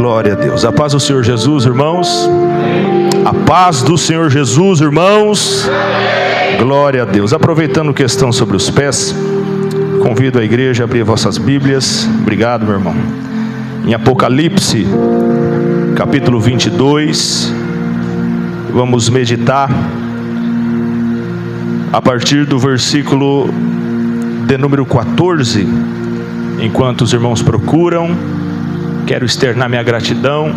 Glória a Deus. A paz do Senhor Jesus, irmãos. A paz do Senhor Jesus, irmãos. Glória a Deus. Aproveitando questão sobre os pés, convido a igreja a abrir vossas Bíblias. Obrigado, meu irmão. Em Apocalipse, capítulo 22, vamos meditar a partir do versículo de número 14. Enquanto os irmãos procuram, quero externar minha gratidão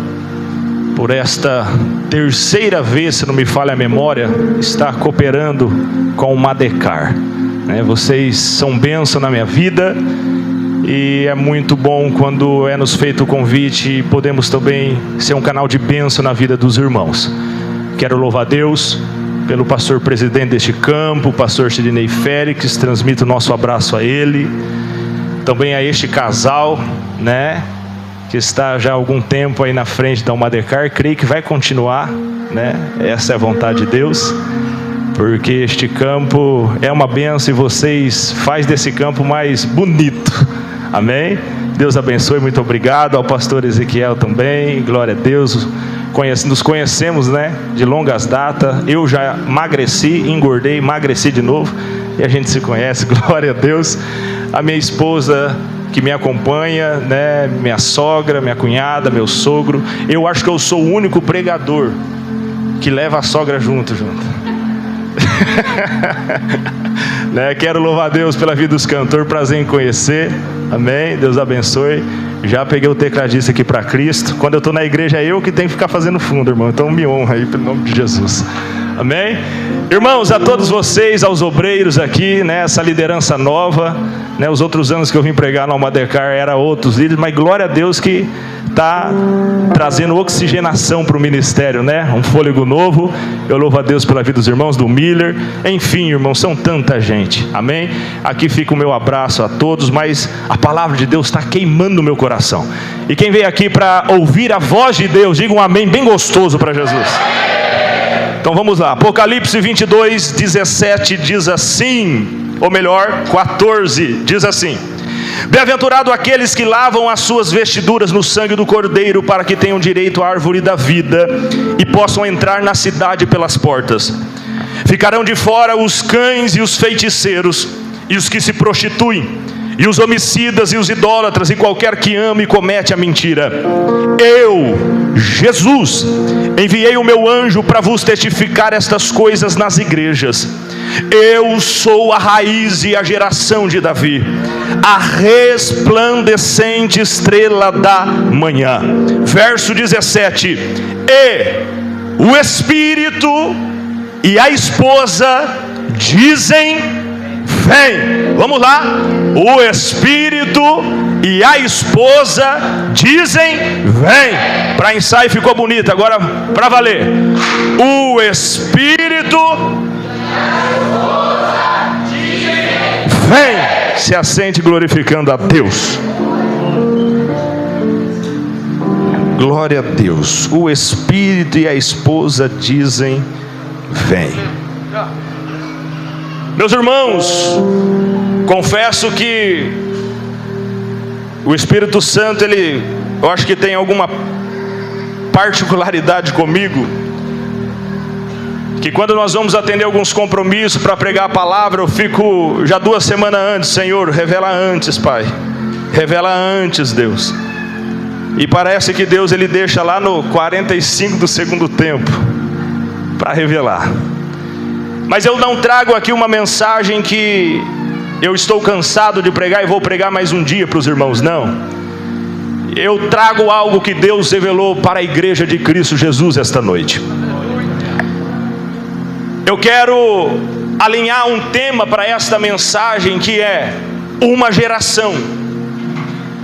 por esta terceira vez, se não me falha a memória, estar cooperando com o Madecar. Vocês são bênção na minha vida, e é muito bom quando é nos feito o convite e podemos também ser um canal de bênção na vida dos irmãos. Quero louvar a Deus pelo pastor presidente deste campo, o pastor Sidney Félix. Transmito o nosso abraço a ele, também a este casal, que está já há algum tempo aí na frente da Madecar. Creio que vai continuar, essa é a vontade de Deus, porque este campo é uma bênção e vocês fazem desse campo mais bonito. Amém? Deus abençoe, muito obrigado ao pastor Ezequiel também. Glória a Deus. Nos conhecemos, de longas datas. Eu já emagreci, engordei, emagreci de novo, e a gente se conhece. Glória a Deus. A minha esposa que me acompanha, minha sogra, minha cunhada, meu sogro. Eu acho que eu sou o único pregador que leva a sogra junto. Quero louvar a Deus pela vida dos cantores, prazer em conhecer. Amém, Deus abençoe. Já peguei o tecladista aqui para Cristo. Quando eu estou na igreja é eu que tenho que ficar fazendo fundo, irmão. Então me honra aí pelo nome de Jesus. Amém? Irmãos, a todos vocês, aos obreiros aqui, essa liderança nova, os outros anos que eu vim pregar no Madecar era outros líderes, mas glória a Deus que está trazendo oxigenação para o ministério, um fôlego novo. Eu louvo a Deus pela vida dos irmãos, do Miller. Enfim, irmãos, são tanta gente. Amém? Aqui fica o meu abraço a todos, mas a palavra de Deus está queimando no meu coração. E quem veio aqui para ouvir a voz de Deus, diga um amém bem gostoso para Jesus. Então vamos lá, Apocalipse 22, 17 diz assim, ou melhor, 14, diz assim: bem-aventurado aqueles que lavam as suas vestiduras no sangue do Cordeiro, para que tenham direito à árvore da vida e possam entrar na cidade pelas portas. Ficarão de fora os cães e os feiticeiros, e os que se prostituem, e os homicidas e os idólatras, e qualquer que ama e comete a mentira. Eu, Jesus, enviei o meu anjo para vos testificar estas coisas nas igrejas. Eu sou a raiz e a geração de Davi, a resplandecente estrela da manhã. Verso 17: e o Espírito e a esposa dizem: vem. Vamos lá. O Espírito e a esposa dizem: vem. Para ensaio ficou bonito, agora para valer. O Espírito e a esposa dizem: vem. Se assente glorificando a Deus. Glória a Deus. O Espírito e a esposa dizem: vem. Meus irmãos, confesso que o Espírito Santo, eu acho que tem alguma particularidade comigo, que quando nós vamos atender alguns compromissos para pregar a palavra, eu fico já 2 semanas antes: Senhor, revela antes, Pai, revela antes, Deus. E parece que Deus ele deixa lá no 45 do segundo tempo para revelar. Mas eu não trago aqui uma mensagem que eu estou cansado de pregar e vou pregar mais um dia para os irmãos, não. Eu trago algo que Deus revelou para a igreja de Cristo Jesus esta noite. Eu quero alinhar um tema para esta mensagem, que é uma geração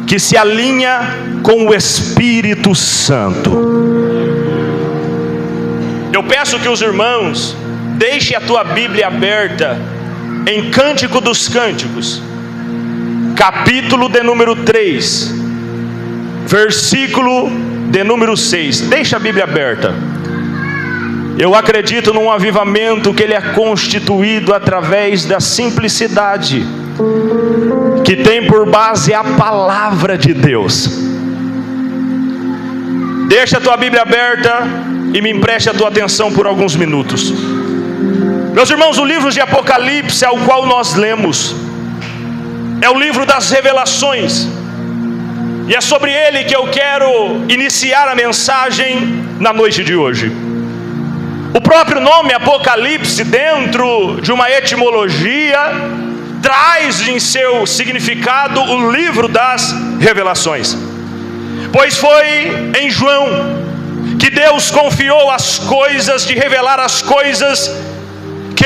que se alinha com o Espírito Santo. Eu peço que os irmãos deixe a tua Bíblia aberta em Cântico dos Cânticos, capítulo de número 3, versículo de número 6. Deixa a Bíblia aberta. Eu acredito num avivamento que ele é constituído através da simplicidade, que tem por base a palavra de Deus. Deixa a tua Bíblia aberta e me empreste a tua atenção por alguns minutos. Meus irmãos, o livro de Apocalipse, ao qual nós lemos, é o livro das revelações, e é sobre ele que eu quero iniciar a mensagem na noite de hoje. O próprio nome Apocalipse, dentro de uma etimologia, traz em seu significado o livro das revelações, pois foi em João que Deus confiou as coisas, de revelar as coisas que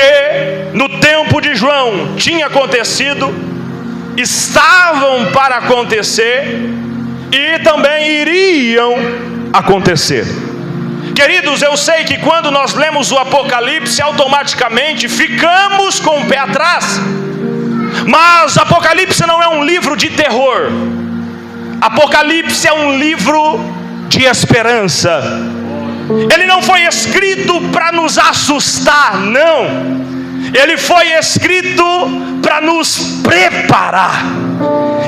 no tempo de João tinha acontecido, estavam para acontecer e também iriam acontecer. Queridos, eu sei que quando nós lemos o Apocalipse, automaticamente ficamos com o pé atrás, mas Apocalipse não é um livro de terror. Apocalipse é um livro de esperança. Ele não foi escrito para nos assustar, não. Ele foi escrito para nos preparar.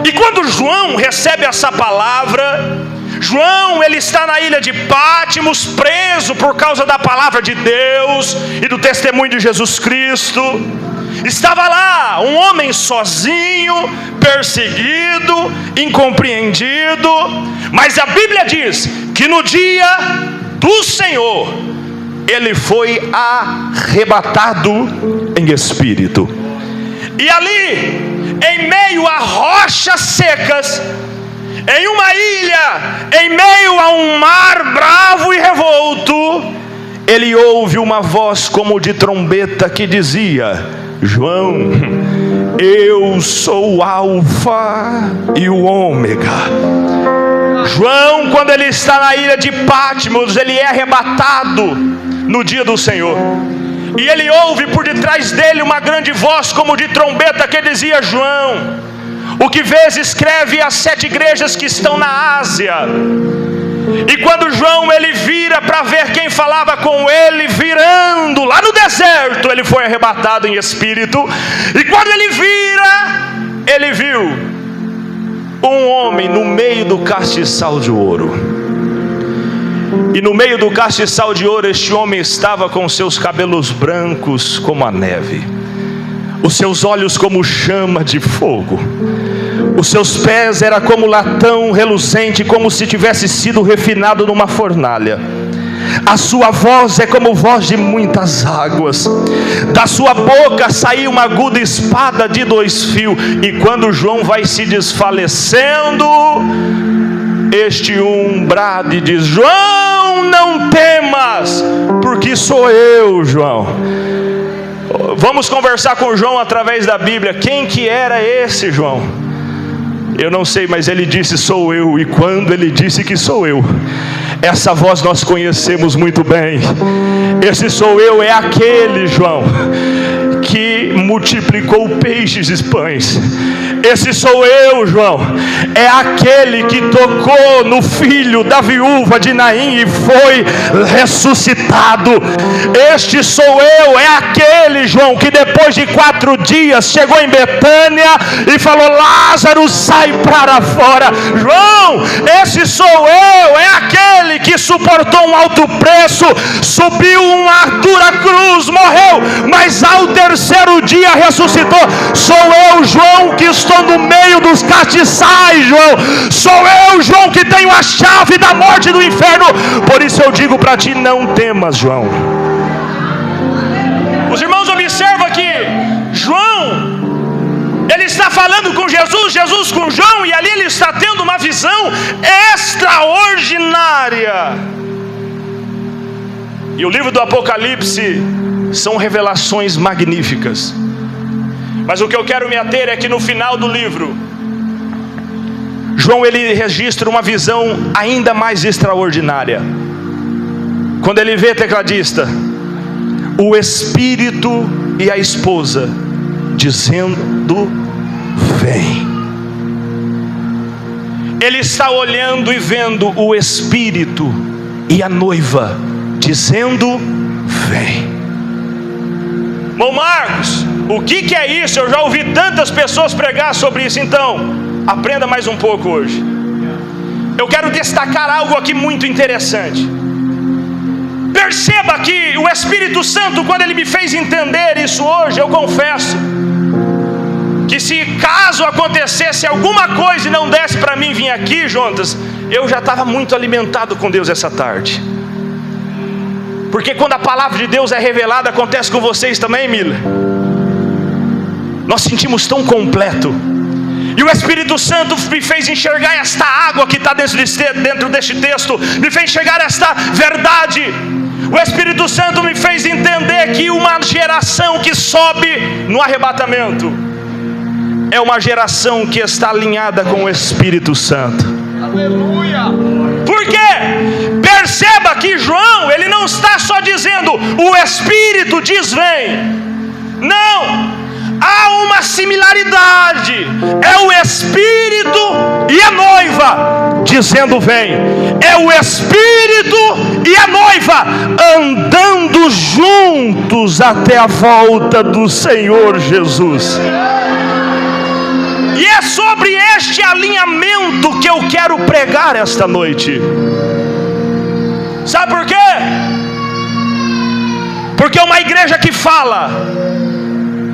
E quando João recebe essa palavra, João, ele está na ilha de Patmos, preso por causa da palavra de Deus e do testemunho de Jesus Cristo. Estava lá um homem sozinho, perseguido, incompreendido, mas a Bíblia diz que no dia do Senhor ele foi arrebatado em espírito, e ali, em meio a rochas secas, em uma ilha, em meio a um mar bravo e revolto, ele ouve uma voz como de trombeta que dizia: João, eu sou o Alfa e o Ômega. João, quando ele está na ilha de Patmos, ele é arrebatado no dia do Senhor, e ele ouve por detrás dele uma grande voz como de trombeta que dizia: João, o que vês escreve às 7 igrejas que estão na Ásia. E quando João ele vira para ver quem falava com ele, virando lá no deserto, ele foi arrebatado em espírito. E quando ele vira, ele viu um homem no meio do castiçal de ouro. E no meio do castiçal de ouro, este homem estava com seus cabelos brancos como a neve, os seus olhos como chama de fogo, os seus pés eram como latão reluzente, como se tivesse sido refinado numa fornalha. A sua voz é como voz de muitas águas. Da sua boca saiu uma aguda espada de 2 fios. E quando João vai se desfalecendo, este brada e diz: João, não temas, porque sou eu, João. Vamos conversar com João através da Bíblia. Quem que era esse João? Eu não sei, mas ele disse: sou eu. E quando ele disse que sou eu, essa voz nós conhecemos muito bem. Esse sou eu é aquele João que multiplicou peixes e pães. Esse sou eu, João, é aquele que tocou no filho da viúva de Naim e foi ressuscitado. Este sou eu, é aquele João que depois de 4 dias chegou em Betânia e falou: Lázaro, sai para fora. João, esse sou eu, é aquele que suportou um alto preço, subiu uma dura cruz, morreu, mas ao 3º dia ressuscitou. Sou eu, João, que estou no meio dos castiçais, João. Sou eu, João, que tenho a chave da morte e do inferno. Por isso eu digo para ti: não temas, João. Os irmãos observam que João, ele está falando com Jesus, Jesus com João, e ali ele está tendo uma visão extraordinária. E o livro do Apocalipse são revelações magníficas, mas o que eu quero me ater é que no final do livro, João ele registra uma visão ainda mais extraordinária. Quando ele vê, tecladista, o Espírito e a esposa dizendo: vem. Ele está olhando e vendo o Espírito e a noiva dizendo: vem. Bom, Marcos, o que é isso? Eu já ouvi tantas pessoas pregar sobre isso. Então, aprenda mais um pouco hoje. eu quero destacar algo aqui muito interessante. Perceba que o Espírito Santo, quando Ele me fez entender isso hoje, eu confesso que se caso acontecesse alguma coisa e não desse para mim vir aqui, Jonas, eu já estava muito alimentado com Deus essa tarde. Porque quando a palavra de Deus é revelada, acontece com vocês também, Mila. Nós sentimos tão completo. E o Espírito Santo me fez enxergar esta água que está dentro deste texto, me fez enxergar esta verdade. O Espírito Santo me fez entender que uma geração que sobe no arrebatamento é uma geração que está alinhada com o Espírito Santo. Aleluia! Por quê? Perceba que João, ele não está só dizendo o Espírito diz vem. Não! Há uma similaridade. É o Espírito e a noiva dizendo vem. É o Espírito e a noiva andando juntos até a volta do Senhor Jesus. E é sobre este alinhamento que eu quero pregar esta noite. Sabe por quê? Porque uma igreja que fala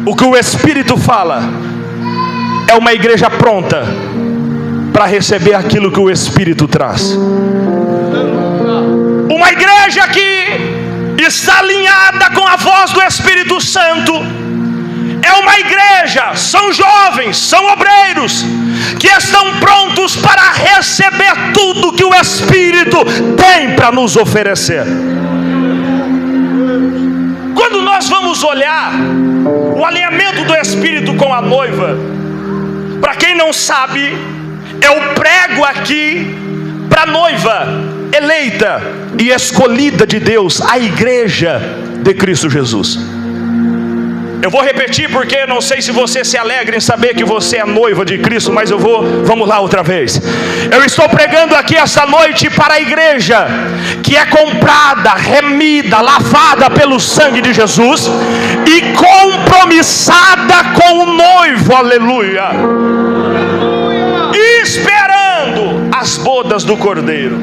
o que o Espírito fala é uma igreja pronta para receber aquilo que o Espírito traz. Uma igreja que está alinhada com a voz do Espírito Santo é uma igreja, são jovens, são obreiros que estão prontos para receber tudo que o Espírito tem para nos oferecer. Quando nós vamos olhar o alinhamento do Espírito com a noiva, para quem não sabe, eu prego aqui para a noiva eleita e escolhida de Deus, a igreja de Cristo Jesus. Eu vou repetir porque não sei se você se alegra em saber que você é noiva de Cristo, mas vamos lá outra vez. Eu estou pregando aqui essa noite para a igreja que é comprada, remida, lavada pelo sangue de Jesus e compromissada com o noivo, aleluia, esperando as bodas do Cordeiro.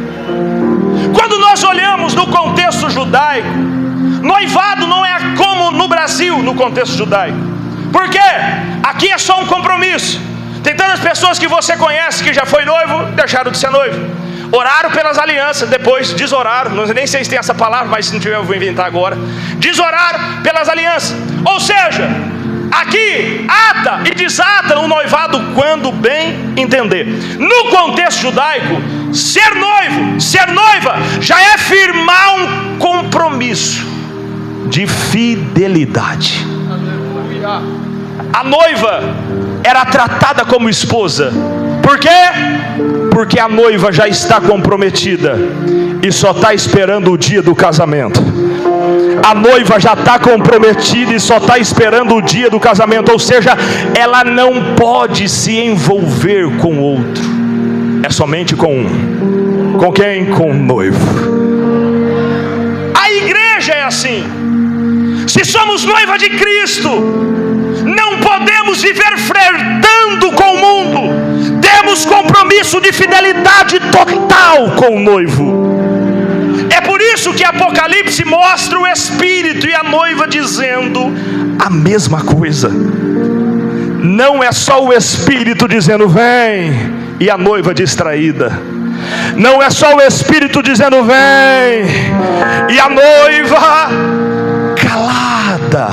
Quando nós olhamos no contexto judaico, noivado não é como no Brasil, no contexto judaico. Por quê? Aqui é só um compromisso. Tem tantas pessoas que você conhece que já foi noivo, deixaram de ser noivo. Oraram pelas alianças, depois desoraram. Não, nem sei se tem essa palavra, mas se não tiver eu vou inventar agora. Desoraram pelas alianças. Ou seja, aqui ata e desata o noivado quando bem entender. No contexto judaico, ser noivo, ser noiva já é firmar um compromisso de fidelidade. A noiva era tratada como esposa. Por quê? Porque a noiva já está comprometida e só está esperando o dia do casamento. A noiva já está comprometida e só está esperando o dia do casamento. Ou seja, ela não pode se envolver com outro. É somente com um. Com quem? Com o noivo. A igreja é assim. Se somos noiva de Cristo, não podemos viver flertando com o mundo. Temos compromisso de fidelidade total com o noivo. É por isso que Apocalipse mostra o Espírito e a noiva dizendo a mesma coisa. Não é só o Espírito dizendo vem e a noiva distraída. Não é só o Espírito dizendo vem e a noiva calada.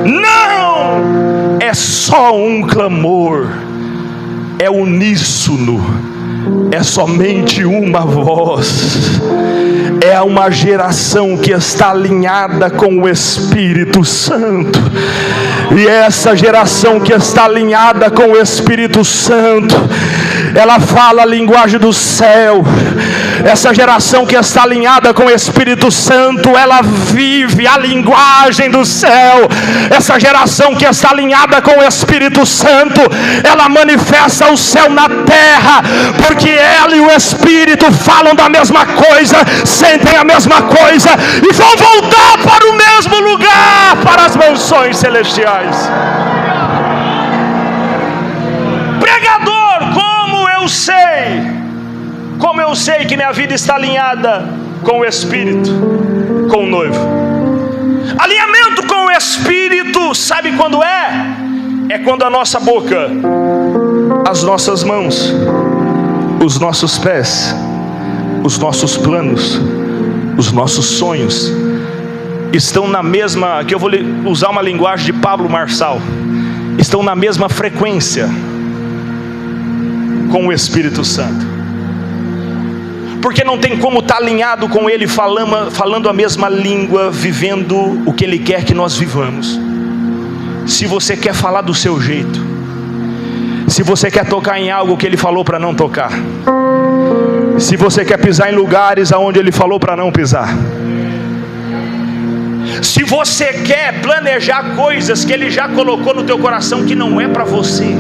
Não! É só um clamor. É uníssono. É somente uma voz. É uma geração que está alinhada com o Espírito Santo. E essa geração que está alinhada com o Espírito Santo, ela fala a linguagem do céu. Essa geração que está alinhada com o Espírito Santo, ela vive a linguagem do céu. Essa geração que está alinhada com o Espírito Santo, ela manifesta o céu na terra, porque ela e o Espírito falam da mesma coisa, sentem a mesma coisa e vão voltar para o mesmo lugar, para as mansões celestiais. Pregador, como eu sei Como eu sei que minha vida está alinhada com o Espírito, com o noivo? Alinhamento com o Espírito, sabe quando é? É quando a nossa boca, as nossas mãos, os nossos pés, os nossos planos, os nossos sonhos estão na mesma, que eu vou usar uma linguagem de Pablo Marçal, estão na mesma frequência com o Espírito Santo. Porque não tem como estar alinhado com Ele, falando a mesma língua, vivendo o que Ele quer que nós vivamos. Se você quer falar do seu jeito, se você quer tocar em algo que Ele falou para não tocar, se você quer pisar em lugares aonde Ele falou para não pisar, se você quer planejar coisas que Ele já colocou no teu coração que não é para você,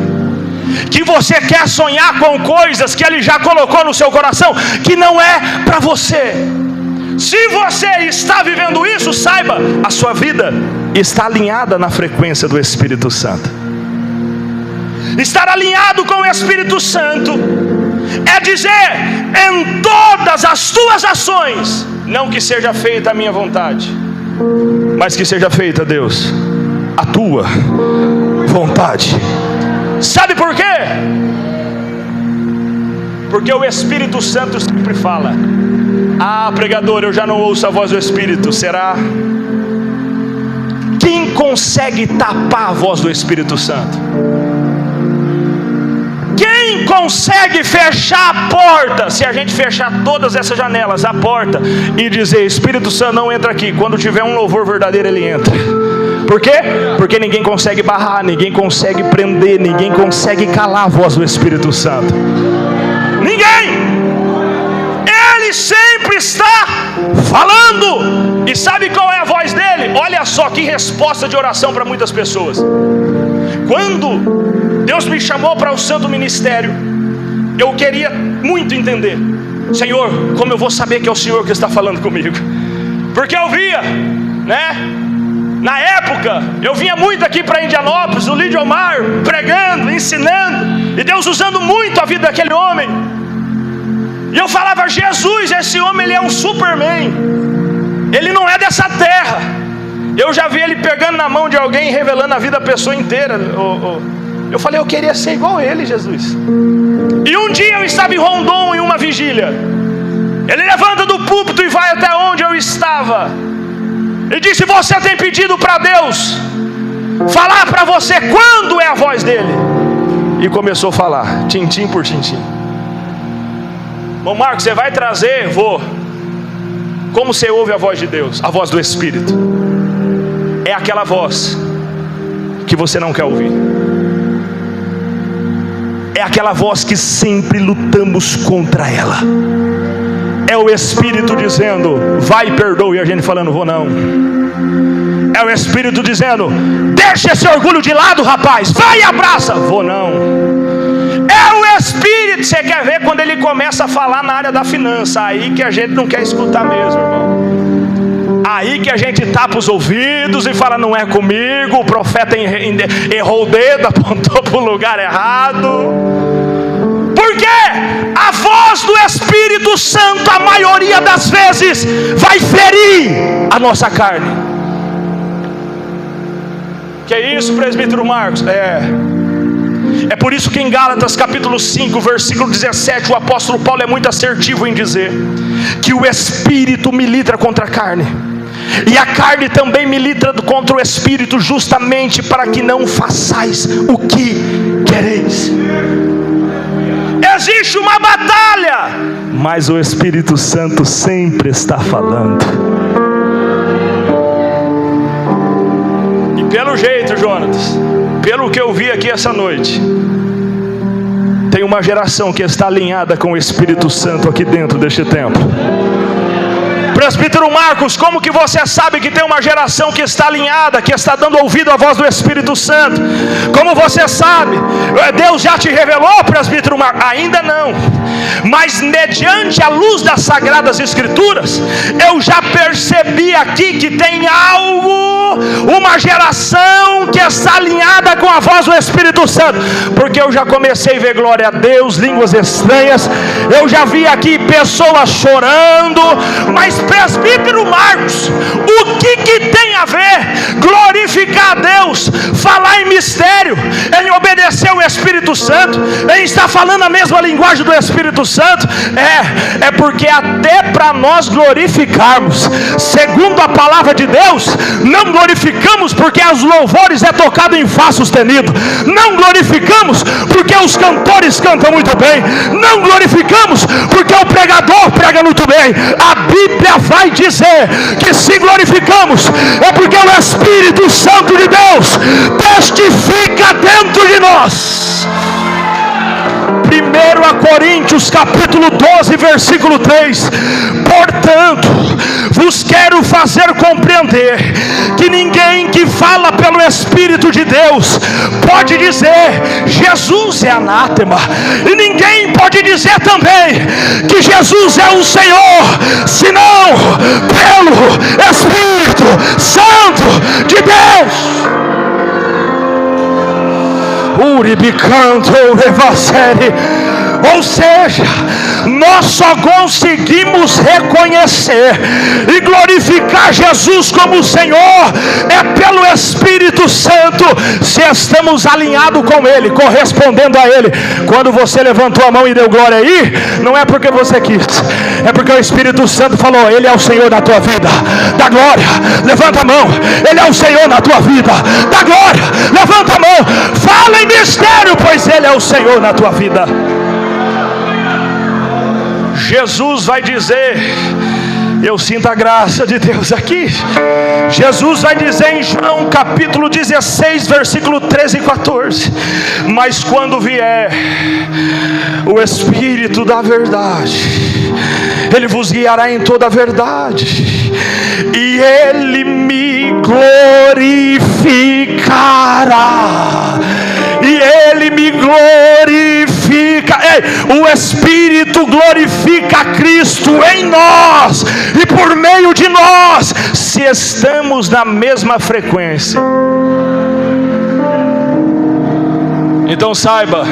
que você quer sonhar com coisas que Ele já colocou no seu coração que não é para você, se você está vivendo isso, saiba, a sua vida está alinhada na frequência do Espírito Santo. Estar alinhado com o Espírito Santo é dizer em todas as tuas ações, não que seja feita a minha vontade, mas que seja feita, Deus, a tua vontade. Sabe por quê? Porque o Espírito Santo sempre fala: ah, pregador, eu já não ouço a voz do Espírito. Será? Quem consegue tapar a voz do Espírito Santo? Quem consegue fechar a porta? Se a gente fechar todas essas janelas, a porta, e dizer: Espírito Santo, não entra aqui. Quando tiver um louvor verdadeiro, ele entra. Por quê? Porque ninguém consegue barrar, ninguém consegue prender, ninguém consegue calar a voz do Espírito Santo. Ninguém! Ele sempre está falando. E sabe qual é a voz dele? Olha só que resposta de oração para muitas pessoas. Quando Deus me chamou para o santo ministério, eu queria muito entender: Senhor, como eu vou saber que é o Senhor que está falando comigo? Porque eu via, né? Na época, eu vinha muito aqui para Indianópolis, o Lídio Omar pregando, ensinando, e Deus usando muito a vida daquele homem. E eu falava: Jesus, esse homem, ele é um Superman, ele não é dessa terra. Eu já vi ele pegando na mão de alguém e revelando a vida da pessoa inteira. Eu falei: eu queria ser igual a ele, Jesus. E um dia eu estava em Rondon, em uma vigília. Ele levanta do púlpito e vai até onde eu estava e disse: você tem pedido para Deus falar para você quando é a voz dele? E começou a falar, tintim por tintim. Bom, Marcos, você vai trazer? Vou. Como você ouve a voz de Deus? A voz do Espírito. É aquela voz que você não quer ouvir. É aquela voz que sempre lutamos contra ela. É o Espírito dizendo: vai e perdoa, e a gente falando: vou não. É o Espírito dizendo: deixa esse orgulho de lado, rapaz, vai e abraça, vou não. É o Espírito. Você quer ver quando ele começa a falar na área da finança? Aí que a gente não quer escutar mesmo, irmão. Aí que a gente tapa os ouvidos e fala: não é comigo, o profeta errou o dedo, apontou para o lugar errado. Por quê? A voz do Espírito Santo, a maioria das vezes, vai ferir a nossa carne. Que é isso, presbítero Marcos? É por isso que em Gálatas capítulo 5, versículo 17, o apóstolo Paulo é muito assertivo em dizer que o Espírito milita contra a carne, e a carne também milita contra o Espírito, justamente para que não façais o que quereis. Existe uma batalha, mas o Espírito Santo sempre está falando. E pelo jeito, Jonatas, pelo que eu vi aqui essa noite, tem uma geração que está alinhada com o Espírito Santo aqui dentro deste templo. Presbítero Marcos, como que você sabe que tem uma geração que está alinhada, que está dando ouvido à voz do Espírito Santo? Como você sabe? Deus já te revelou, presbítero Marcos? Ainda não. mas mediante a luz das Sagradas Escrituras, eu já percebi aqui que tem algo, uma geração que está alinhada com a voz do Espírito Santo, porque eu já comecei a ver glória a Deus, línguas estranhas, eu já vi aqui pessoas chorando. Mas presbítero Marcos, o que tem a ver glorificar a Deus, falar em mistério, em obedecer ao Espírito Santo, em estar falando a mesma linguagem do Espírito Santo? É porque até para nós glorificarmos segundo a palavra de Deus, não glorificamos porque os louvores é tocado em Fá sustenido, não glorificamos porque os cantores cantam muito bem, não glorificamos porque o pregador prega muito bem. A Bíblia vai dizer que se glorificamos é porque o Espírito Santo de Deus testifica dentro de nós. 1 Coríntios capítulo 12 versículo 3: portanto, vos quero fazer compreender que ninguém que fala pelo Espírito de Deus pode dizer Jesus é anátema, e ninguém pode dizer também que Jesus é o Senhor, senão pelo Espírito Santo de Deus. Uribicanto revacere. Ou seja, nós só conseguimos reconhecer e glorificar Jesus como Senhor é pelo Espírito Santo, se estamos alinhados com Ele, correspondendo a Ele. Quando você levantou a mão e deu glória aí, não é porque você quis, é porque o Espírito Santo falou: Ele é o Senhor da tua vida. Dá glória, levanta a mão. Ele é o Senhor da tua vida. Dá glória, levanta a mão. Fala em mistério, pois Ele é o Senhor na tua vida. Jesus vai dizer, eu sinto a graça de Deus aqui. Jesus vai dizer em João capítulo 16 versículo 13 e 14: mas quando vier o Espírito da verdade, Ele vos guiará em toda a verdade, e Ele me glorificará. E Ele me glorifica. O Espírito glorifica Cristo em nós e por meio de nós, se estamos na mesma frequência. Então saiba,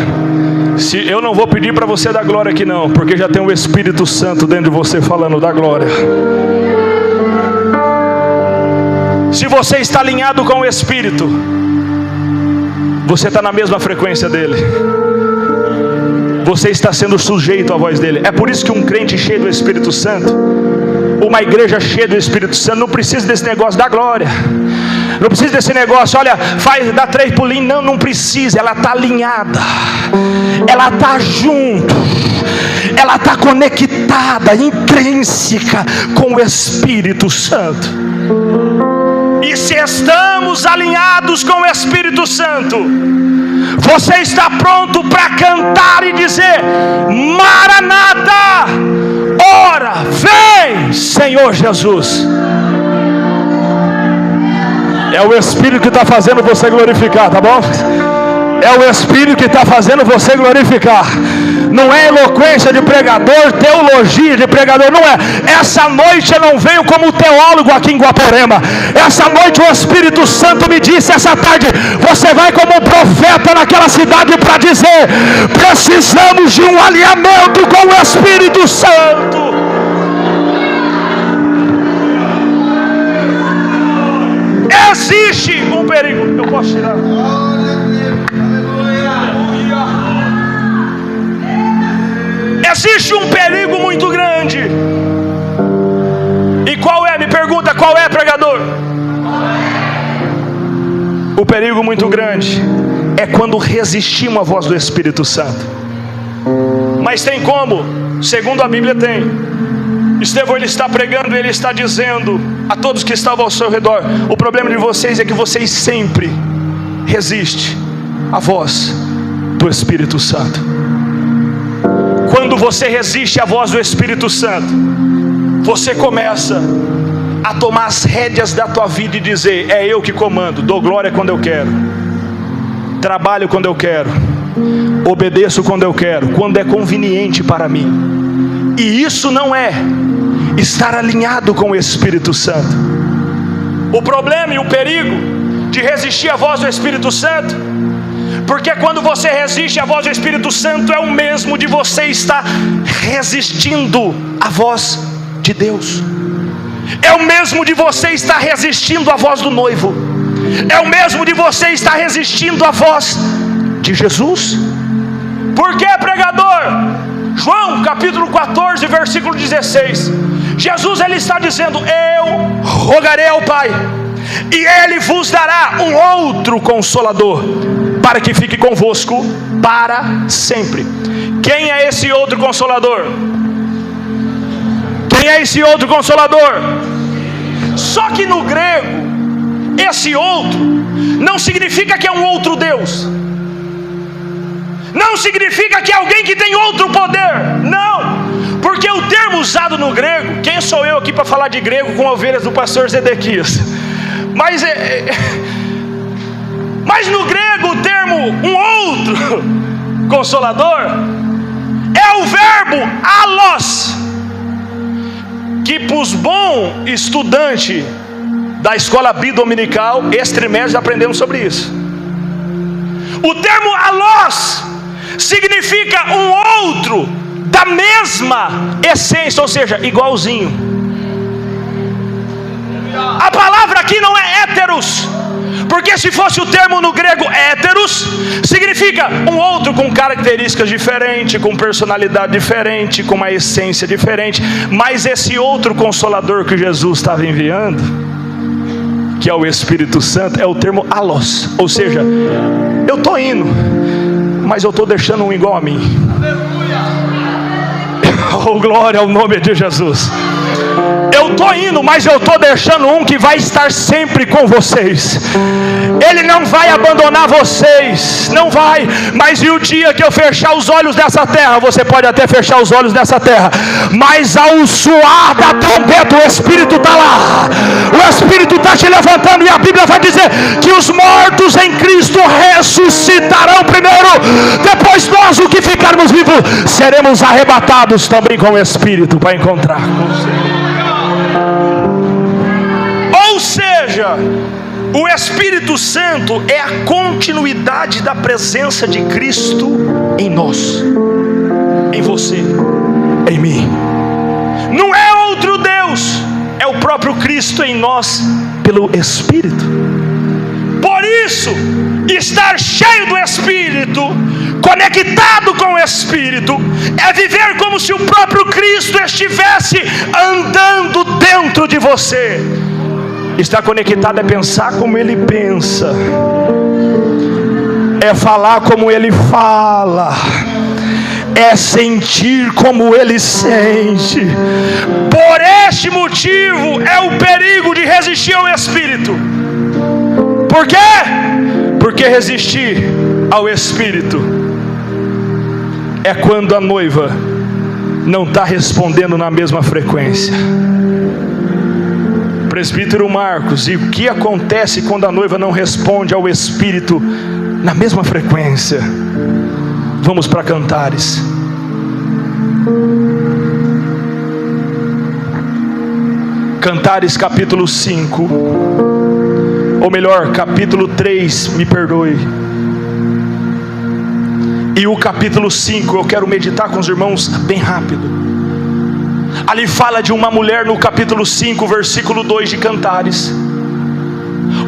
se eu não vou pedir para você dar glória aqui não, porque já tem o Espírito Santo dentro de você falando da glória. Se você está alinhado com o Espírito, você está na mesma frequência dele, você está sendo sujeito à voz dele. É por isso que um crente cheio do Espírito Santo, uma igreja cheia do Espírito Santo, não precisa desse negócio da glória, não precisa desse negócio, olha, dá 3 pulinhos, não precisa. Ela está alinhada, ela está junto, ela está conectada, intrínseca com o Espírito Santo. E se estamos alinhados com o Espírito Santo, você está pronto para cantar e dizer: Maranata, ora, vem Senhor Jesus. É o Espírito que está fazendo você glorificar, tá bom? É o Espírito que está fazendo você glorificar. Não é eloquência de pregador, teologia de pregador, não é. Essa noite eu não venho como teólogo aqui em Guaporema. Essa noite o Espírito Santo me disse, essa tarde, você vai como profeta naquela cidade para dizer: precisamos de um alinhamento com o Espírito Santo. Existe um perigo. Eu posso tirar? Existe um perigo muito grande. E qual é? Me pergunta, qual é, pregador? O perigo muito grande é quando resistimos à voz do Espírito Santo. Mas tem como? Segundo a Bíblia tem. Estevão, ele está pregando, ele está dizendo a todos que estavam ao seu redor: o problema de vocês é que vocês sempre resistem à voz do Espírito Santo. Quando você resiste à voz do Espírito Santo, você começa a tomar as rédeas da tua vida e dizer: é eu que comando, dou glória quando eu quero, trabalho quando eu quero, obedeço quando eu quero, quando é conveniente para mim. E isso não é estar alinhado com o Espírito Santo. O problema e o perigo de resistir à voz do Espírito Santo, porque quando você resiste à voz do Espírito Santo, é o mesmo de você estar resistindo à voz de Deus. É o mesmo de você estar resistindo à voz do noivo. É o mesmo de você estar resistindo à voz de Jesus. Por que, pregador? João capítulo 14, versículo 16. Jesus ele está dizendo: eu rogarei ao Pai, e Ele vos dará um outro Consolador, para que fique convosco para sempre. Quem é esse outro Consolador? Quem é esse outro Consolador? Só que no grego, esse outro não significa que é um outro Deus, não significa que é alguém que tem outro poder, não, porque o termo usado no grego, quem sou eu aqui para falar de grego com ovelhas do pastor Zedequias? Mas no grego o termo um outro Consolador é o verbo allos, que para os bons estudantes da escola bidominical, esse trimestre aprendemos sobre isso. O termo allos significa um outro da mesma essência, ou seja, igualzinho. A palavra aqui não é héteros, porque se fosse o termo no grego héteros, significa um outro com características diferentes, com personalidade diferente, com uma essência diferente. Mas esse outro Consolador que Jesus estava enviando, que é o Espírito Santo, é o termo allos, ou seja, eu estou indo, mas eu estou deixando um igual a mim. Oh, glória ao nome de Jesus. Eu estou indo, mas eu estou deixando um que vai estar sempre com vocês. Ele não vai abandonar vocês, não vai. Mas e o dia que eu fechar os olhos dessa terra? Você pode até fechar os olhos dessa terra, mas ao soar da trombeta, o Espírito está lá. O Espírito está te levantando, e a Bíblia vai dizer que os mortos em Cristo ressuscitarão primeiro. Depois nós, o que ficarmos vivos, seremos arrebatados também com o Espírito para encontrar com o Senhor. Ou seja, o Espírito Santo é a continuidade da presença de Cristo em nós, em você, em mim. Não é outro Deus, é o próprio Cristo em nós pelo Espírito. Por isso, estar cheio do Espírito, conectado com o Espírito, é viver como se o próprio Cristo estivesse andando dentro de você. Estar conectado é pensar como Ele pensa, é falar como Ele fala, é sentir como Ele sente. Por este motivo é o perigo de resistir ao Espírito. Por quê? Porque resistir ao Espírito é quando a noiva não está respondendo na mesma frequência. Presbítero Marcos, e o que acontece quando a noiva não responde ao Espírito na mesma frequência? Vamos para Cantares. Cantares capítulo 5, ou melhor, capítulo 3, me perdoe. E o capítulo 5, eu quero meditar com os irmãos bem rápido. Ali fala de uma mulher no capítulo 5, versículo 2 de Cantares.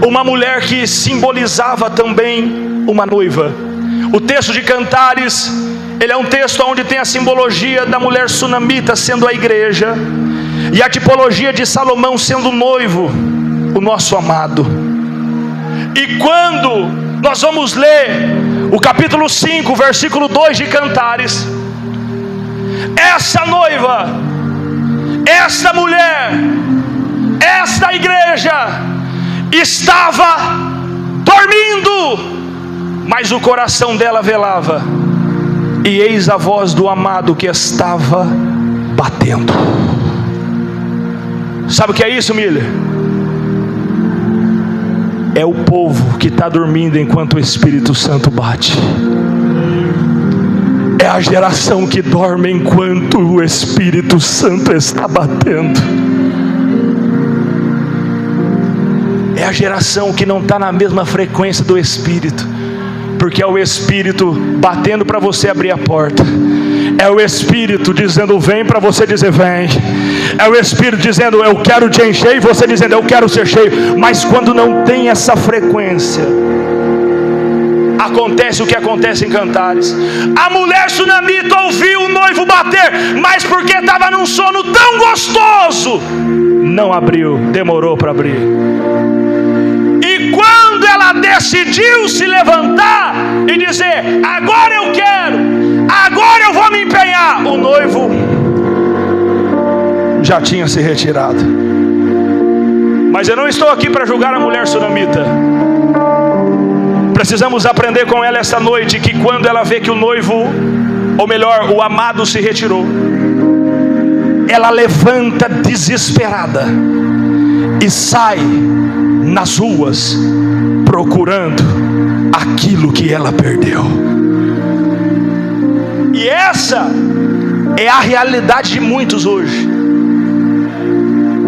Uma mulher que simbolizava também uma noiva. O texto de Cantares, ele é um texto onde tem a simbologia da mulher sunamita sendo a igreja, e a tipologia de Salomão sendo o noivo, o nosso amado. E quando nós vamos ler o capítulo 5, versículo 2 de Cantares, essa noiva, esta mulher, esta igreja estava dormindo, mas o coração dela velava, e eis a voz do amado que estava batendo. Sabe o que é isso, Miller? É o povo que está dormindo enquanto o Espírito Santo bate. É a geração que dorme enquanto o Espírito Santo está batendo. É a geração que não está na mesma frequência do Espírito, porque é o Espírito batendo para você abrir a porta, é o Espírito dizendo vem, para você dizer vem, é o Espírito dizendo eu quero te encher, e você dizendo eu quero ser cheio. Mas quando não tem essa frequência, acontece o que acontece em Cantares. A mulher sunamita ouviu o noivo bater, mas porque estava num sono tão gostoso, não abriu, demorou para abrir. E quando ela decidiu se levantar e dizer agora eu quero, agora eu vou me empenhar, o noivo já tinha se retirado. Mas eu não estou aqui para julgar a mulher sunamita. Precisamos aprender com ela esta noite que quando ela vê que o noivo, ou melhor, o amado se retirou, ela levanta desesperada e sai nas ruas procurando aquilo que ela perdeu. E essa é a realidade de muitos hoje.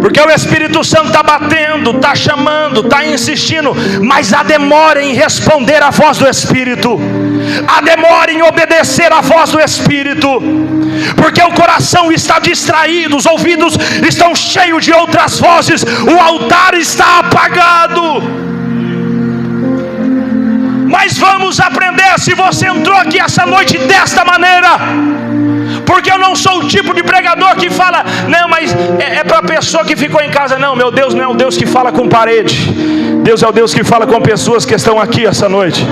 Porque o Espírito Santo está batendo, está chamando, está insistindo, mas há demora em responder à voz do Espírito, há demora em obedecer à voz do Espírito, porque o coração está distraído, os ouvidos estão cheios de outras vozes, o altar está apagado. Mas vamos aprender. Se você entrou aqui essa noite desta maneira, porque eu não sou o tipo de pregador que fala não, mas é para a pessoa que ficou em casa. Não, meu Deus não é um Deus que fala com parede. Deus é o Deus que fala com pessoas que estão aqui essa noite.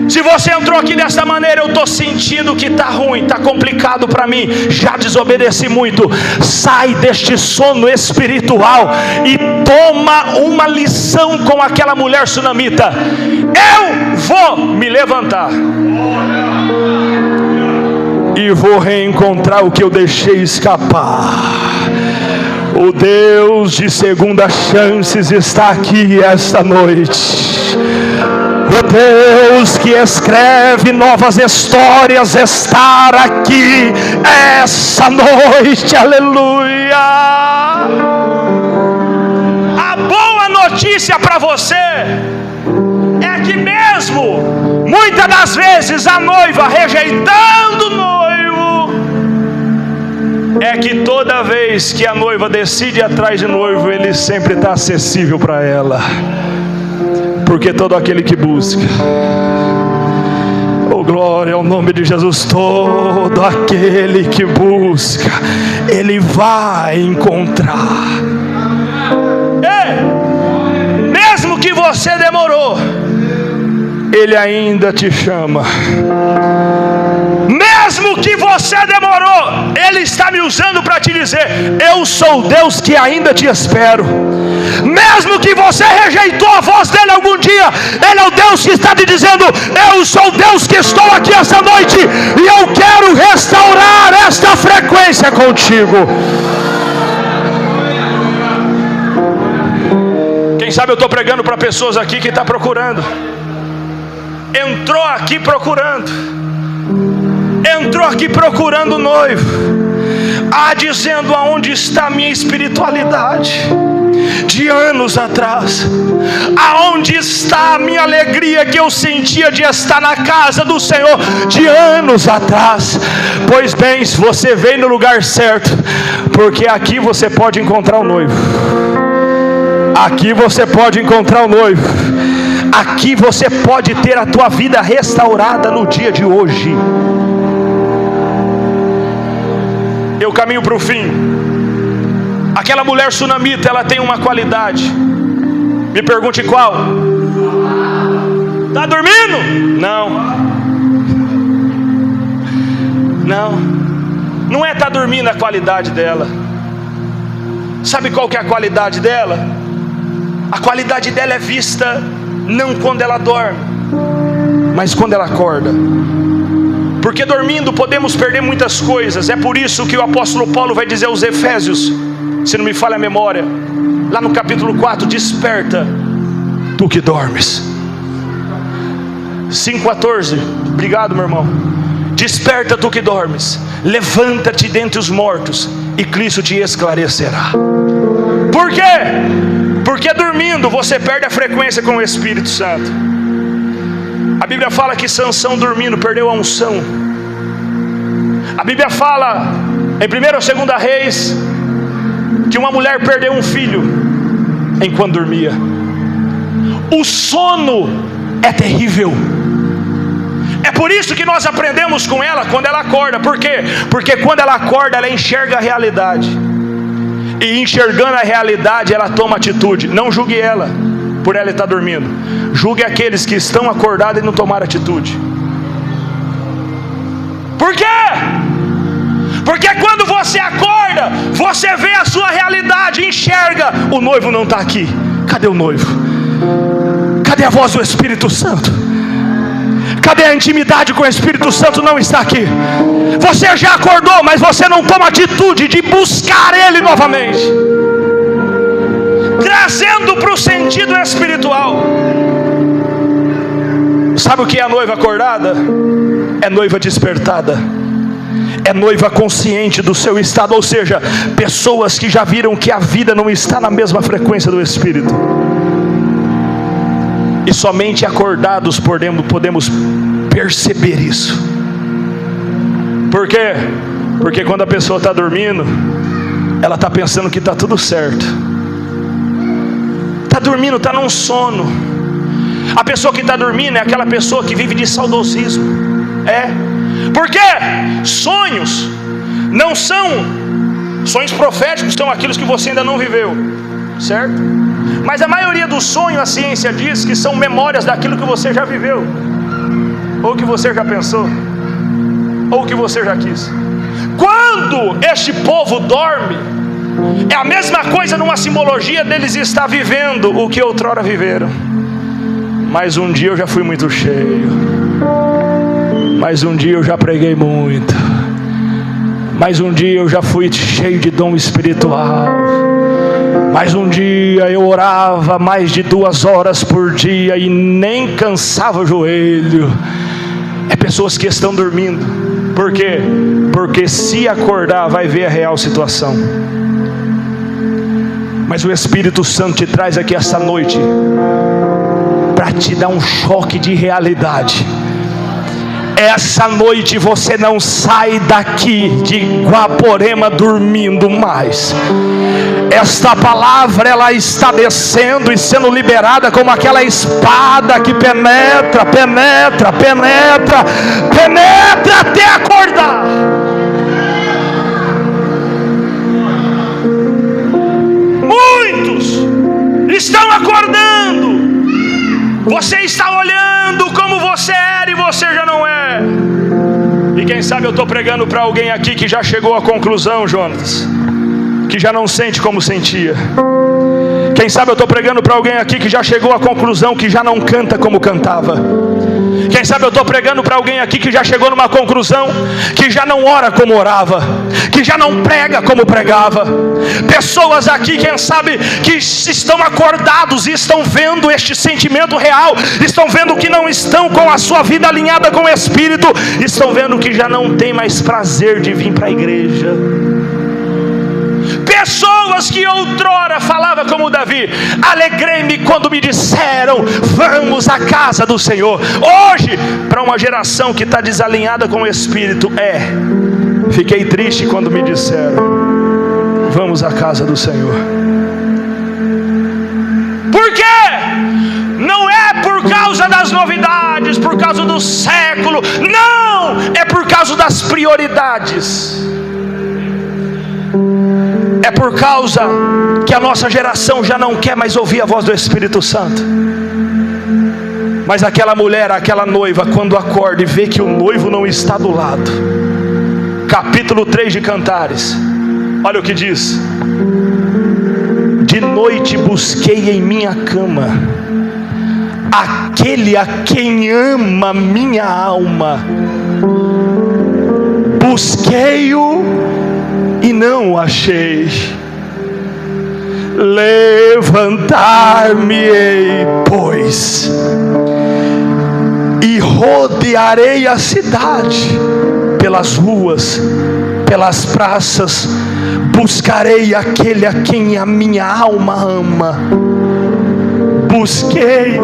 Se você entrou aqui dessa maneira, eu estou sentindo que está ruim, está complicado para mim, já desobedeci muito. Sai deste sono espiritual e toma uma lição com aquela mulher sunamita. Eu vou me levantar e vou reencontrar o que eu deixei escapar. O Deus de segunda chances está aqui esta noite. O Deus que escreve novas histórias está aqui essa noite. Aleluia. A boa notícia para você é que mesmo muitas das vezes a noiva rejeitando o noivo, é que toda vez que a noiva decide ir atrás de noivo, ele sempre está acessível para ela. Porque todo aquele que busca, oh glória ao nome de Jesus, todo aquele que busca, ele vai encontrar. Ei, mesmo que você demorou, ele ainda te chama. Mesmo que você demorou, ele está me usando para te dizer: eu sou o Deus que ainda te espero. Mesmo que você rejeitou a voz dele algum dia, ele é o Deus que está te dizendo: eu sou o Deus que estou aqui essa noite e eu quero restaurar esta frequência contigo. Quem sabe eu estou pregando para pessoas aqui que estão procurando. Entrou aqui procurando, entrou aqui procurando o noivo, dizendo: aonde está a minha espiritualidade de anos atrás? Aonde está a minha alegria que eu sentia de estar na casa do Senhor de anos atrás? Pois bem, você veio no lugar certo, porque aqui você pode encontrar o noivo. Aqui você pode encontrar o noivo. Aqui você pode ter a tua vida restaurada no dia de hoje. Eu caminho para o fim. Aquela mulher sunamita, ela tem uma qualidade. Me pergunte qual? Está dormindo? Não é estar dormindo a qualidade dela. Sabe qual que é a qualidade dela? A qualidade dela é vista não quando ela dorme, mas quando ela acorda. Porque dormindo podemos perder muitas coisas. É por isso que o apóstolo Paulo vai dizer aos Efésios, se não me falha a memória, lá no capítulo 4: desperta, tu que dormes. 5,14. Obrigado, meu irmão. Desperta tu que dormes, levanta-te dentre os mortos, e Cristo te esclarecerá. Por quê? Porque dormindo você perde a frequência com o Espírito Santo. A Bíblia fala que Sansão dormindo perdeu a unção. A Bíblia fala em 1 ou 2 Reis que uma mulher perdeu um filho enquanto dormia. O sono é terrível. É por isso que nós aprendemos com ela quando ela acorda. Por quê? Porque quando ela acorda, ela enxerga a realidade. E enxergando a realidade, ela toma atitude. Não julgue ela por ela estar dormindo. Julgue aqueles que estão acordados e não tomaram atitude. Por quê? Porque quando você acorda, você vê a sua realidade, enxerga. O noivo não está aqui. Cadê o noivo? Cadê a voz do Espírito Santo? Cadê a intimidade com o Espírito Santo? Não está aqui. Você já acordou, mas você não toma atitude de buscar Ele novamente, trazendo para o sentido espiritual. Sabe o que é a noiva acordada? É noiva despertada. É noiva consciente do seu estado. Ou seja, pessoas que já viram que a vida não está na mesma frequência do Espírito. E somente acordados podemos perceber isso. Por quê? Porque quando a pessoa está dormindo, ela está pensando que está tudo certo. Está dormindo, está num sono. A pessoa que está dormindo é aquela pessoa que vive de saudosismo. Por quê? Sonhos não são sonhos proféticos, são aqueles que você ainda não viveu, certo? Mas a maioria dos sonhos, a ciência diz que são memórias daquilo que você já viveu, ou que você já pensou, ou que você já quis. Quando este povo dorme, é a mesma coisa numa simbologia deles estar vivendo o que outrora viveram. Mas um dia eu já fui muito cheio, mas um dia eu já preguei muito, mas um dia eu já fui cheio de dom espiritual, mas um dia eu orava mais de 2 horas por dia e nem cansava o joelho. É pessoas que estão dormindo. Por quê? Porque se acordar vai ver a real situação. Mas o Espírito Santo te traz aqui essa noite para te dar um choque de realidade. Essa noite você não sai daqui de Guaporema dormindo mais. Esta palavra, ela está descendo e sendo liberada como aquela espada que penetra, penetra, penetra, penetra até acordar. Muitos estão acordando. Você está olhando como você era e você já não é. E quem sabe eu estou pregando para alguém aqui que já chegou à conclusão, Jonas, que já não sente como sentia. Quem sabe eu estou pregando para alguém aqui que já chegou à conclusão que já não canta como cantava. Quem sabe eu estou pregando para alguém aqui que já chegou numa conclusão que já não ora como orava, que já não prega como pregava. Pessoas aqui, quem sabe, que estão acordados e estão vendo este sentimento real, estão vendo que não estão com a sua vida alinhada com o Espírito, estão vendo que já não tem mais prazer de vir para a igreja. Pessoas que outrora falava como Davi: alegrei-me quando me disseram vamos à casa do Senhor. Hoje, para uma geração que está desalinhada com o Espírito, fiquei triste quando me disseram vamos à casa do Senhor. Por quê? Não é por causa das novidades, por causa do século, não, é por causa das prioridades. É por causa que a nossa geração já não quer mais ouvir a voz do Espírito Santo. Mas aquela mulher, aquela noiva, quando acorda e vê que o noivo não está do lado. Capítulo 3 de Cantares, olha o que diz: de noite busquei em minha cama aquele a quem ama minha alma. Busquei-o e não o achei. Levantar-me-ei, pois, e e rodearei a cidade pelas ruas, pelas praças, buscarei aquele a quem a minha alma ama. Busquei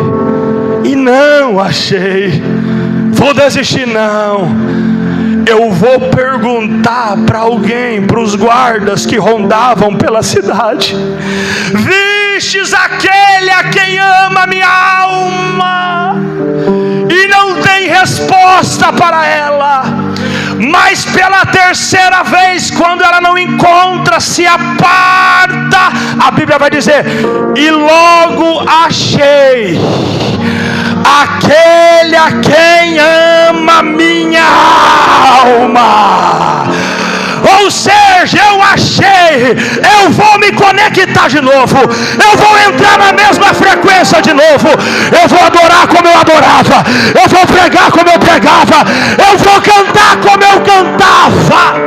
e não achei. Vou desistir? Não. Eu vou perguntar para alguém, para os guardas que rondavam pela cidade: vistes aquele a quem ama minha alma? E não tem resposta para ela. Mas pela terceira vez, quando ela não encontra, se aparta. A Bíblia vai dizer: e logo achei aquele a quem ama minha alma. Ou seja, eu achei, eu vou me conectar de novo, eu vou entrar na mesma frequência de novo, eu vou adorar como eu adorava, eu vou pregar como eu pregava, eu vou cantar como eu cantava.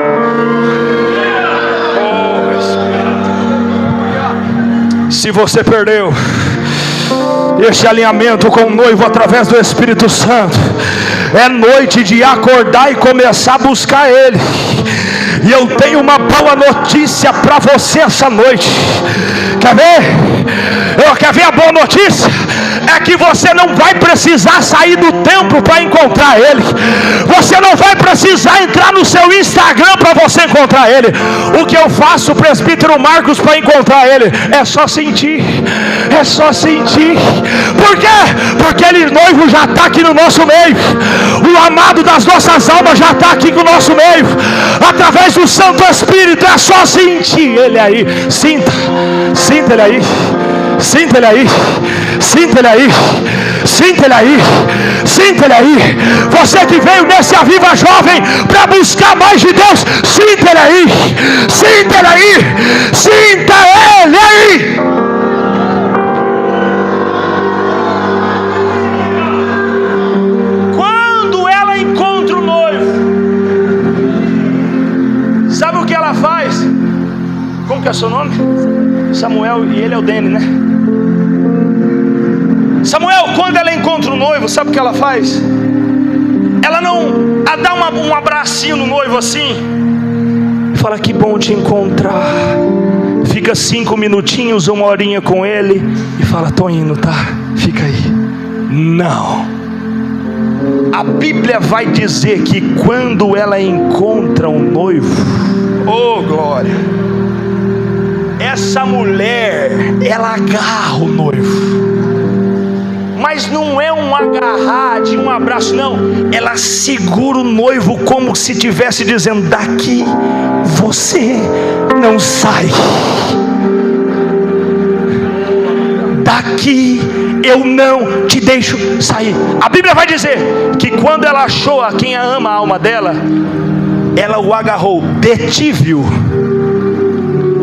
Se você perdeu este alinhamento com o noivo através do Espírito Santo, é noite de acordar e começar a buscar Ele. E eu tenho uma boa notícia para você essa noite. Quer ver? Quer ver a boa notícia? É que você não vai precisar sair do templo para encontrar Ele. Você não vai precisar entrar no seu Instagram para você encontrar Ele. O que eu faço, presbítero Marcos, para encontrar Ele? É só sentir. É só sentir. Por quê? Porque Ele noivo já está aqui no nosso meio. O amado das nossas almas já está aqui no nosso meio. Através do Santo Espírito, é só sentir Ele aí. Sinta. Sinta Ele aí. Sinta Ele aí. Sinta Ele aí. Sinta Ele aí. Sinta Ele aí. Você que veio nesse Aviva Jovem para buscar mais de Deus, sinta Ele aí. Sinta Ele aí. Sinta Ele aí. Quando ela encontra o noivo, sabe o que ela faz? Como que é o seu nome? Samuel, e ele é o Dene, né? Samuel, quando ela encontra o noivo, sabe o que ela faz? Ela não dá um abracinho no noivo assim, fala: que bom te encontrar. Fica 5 minutinhos, 1 horinha com ele e fala: tô indo, tá? Fica aí. Não. A Bíblia vai dizer que quando ela encontra um noivo, oh glória, essa mulher, ela agarra o noivo. Mas não é um agarrar de um abraço, não. Ela segura o noivo como se estivesse dizendo: daqui você não sai. Daqui eu não te deixo sair. A Bíblia vai dizer que quando ela achou a quem ama a alma dela, ela o agarrou, detive-o.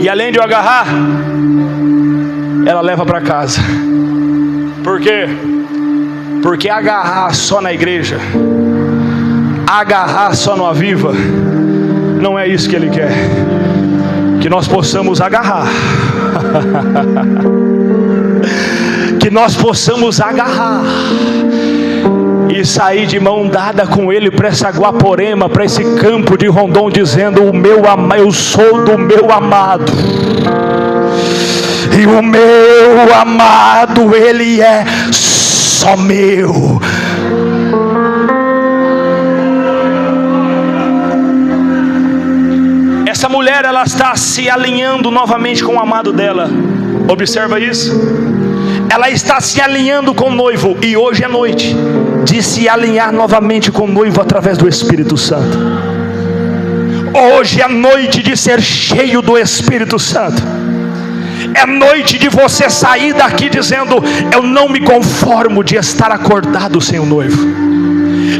E além de o agarrar, ela leva para casa. Por quê? Porque agarrar só na igreja, agarrar só no Aviva, não é isso que Ele quer. Que nós possamos agarrar. Que nós possamos agarrar e sair de mão dada com Ele para essa Guaporema, para esse campo de Rondon, dizendo: eu sou do meu amado, e o meu amado, Ele é só meu. Essa mulher, ela está se alinhando novamente com o amado dela. Observa isso. Ela está se alinhando com o noivo. E hoje é noite de se alinhar novamente com o noivo através do Espírito Santo. Hoje é noite de ser cheio do Espírito Santo. É noite de você sair daqui dizendo: eu não me conformo de estar acordado sem o noivo.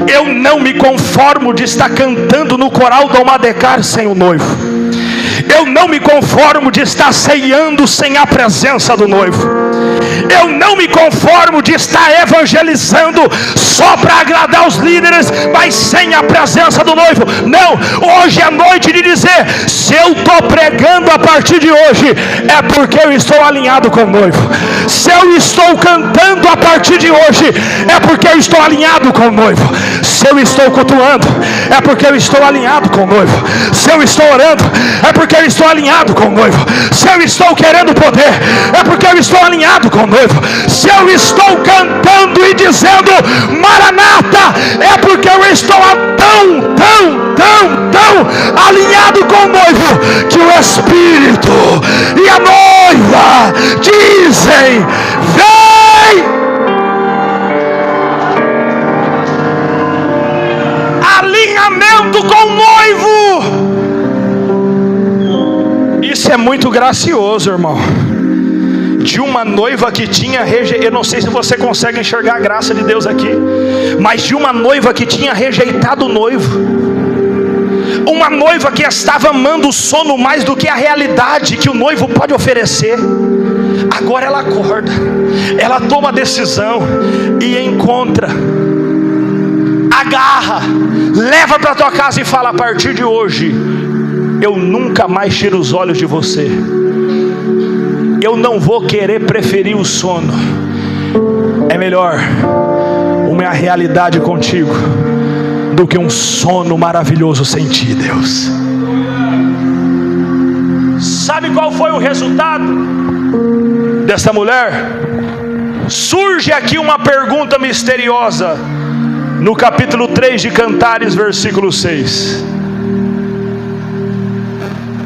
Eu não me conformo de estar cantando no coral do Almadecar sem o noivo. Eu não me conformo de estar ceando sem a presença do noivo. Eu não me conformo de estar evangelizando só para agradar os líderes, mas sem a presença do noivo. Não, hoje é noite de dizer: se eu estou pregando a partir de hoje, é porque eu estou alinhado com o noivo. Se eu estou cantando a partir de hoje, é porque eu estou alinhado com o noivo. Se eu estou cultuando, é porque eu estou alinhado com o noivo. Se eu estou orando, é porque eu estou alinhado com o noivo. Se eu estou querendo poder, é porque eu estou alinhado com o noivo. Se eu estou cantando e dizendo Maranata, é porque eu estou tão alinhado com o noivo, que o Espírito e a noiva dizem: vem! Alinhamento com o noivo. Isso é muito gracioso, irmão. De uma noiva que tinha eu não sei se você consegue enxergar a graça de Deus aqui, mas de uma noiva que tinha rejeitado o noivo, uma noiva que estava amando o sono mais do que a realidade que o noivo pode oferecer. Agora ela acorda, ela toma a decisão e encontra, agarra, leva para tua casa e fala: a partir de hoje eu nunca mais tiro os olhos de você. Eu não vou querer preferir o sono. É melhor uma realidade contigo do que um sono maravilhoso sem ti, Deus. Sabe qual foi o resultado dessa mulher? Surge aqui uma pergunta misteriosa no capítulo 3 de Cantares, versículo 6.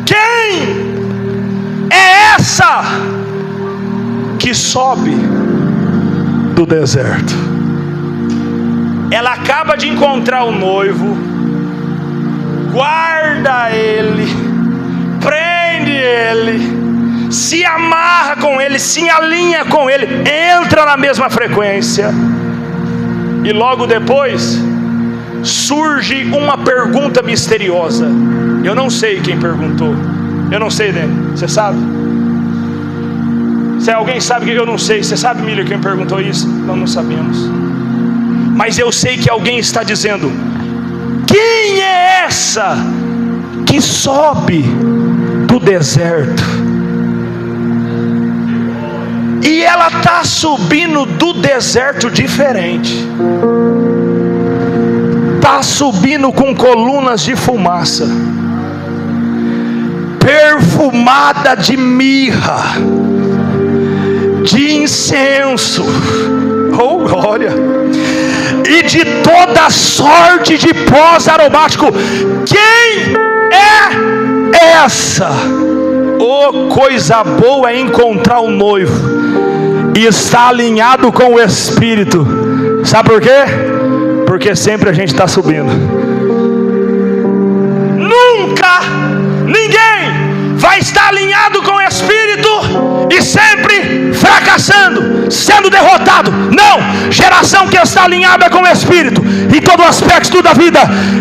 Quem é essa que sobe do deserto? Ela acaba de encontrar o noivo, guarda ele, prende ele, se amarra com ele, se alinha com ele, entra na mesma frequência, e logo depois surge uma pergunta misteriosa. Eu não sei quem perguntou. Eu não sei, Dani, você sabe? Se alguém sabe, que eu não sei. Você sabe, Miller, quem perguntou isso? Não sabemos. Mas eu sei que alguém está dizendo: quem é essa que sobe do deserto? E ela está subindo do deserto diferente. Está subindo com colunas de fumaça, perfumada de mirra, de incenso, oh glória, e de toda sorte de pós aromático. Quem é essa? Oh, coisa boa é encontrar o noivo e estar alinhado com o Espírito. Sabe por quê? Porque sempre a gente está subindo. Nunca ninguém vai estar alinhado com o Espírito e sempre fracassando, sendo derrotado. Não, geração que está alinhada com o Espírito em todo aspecto da vida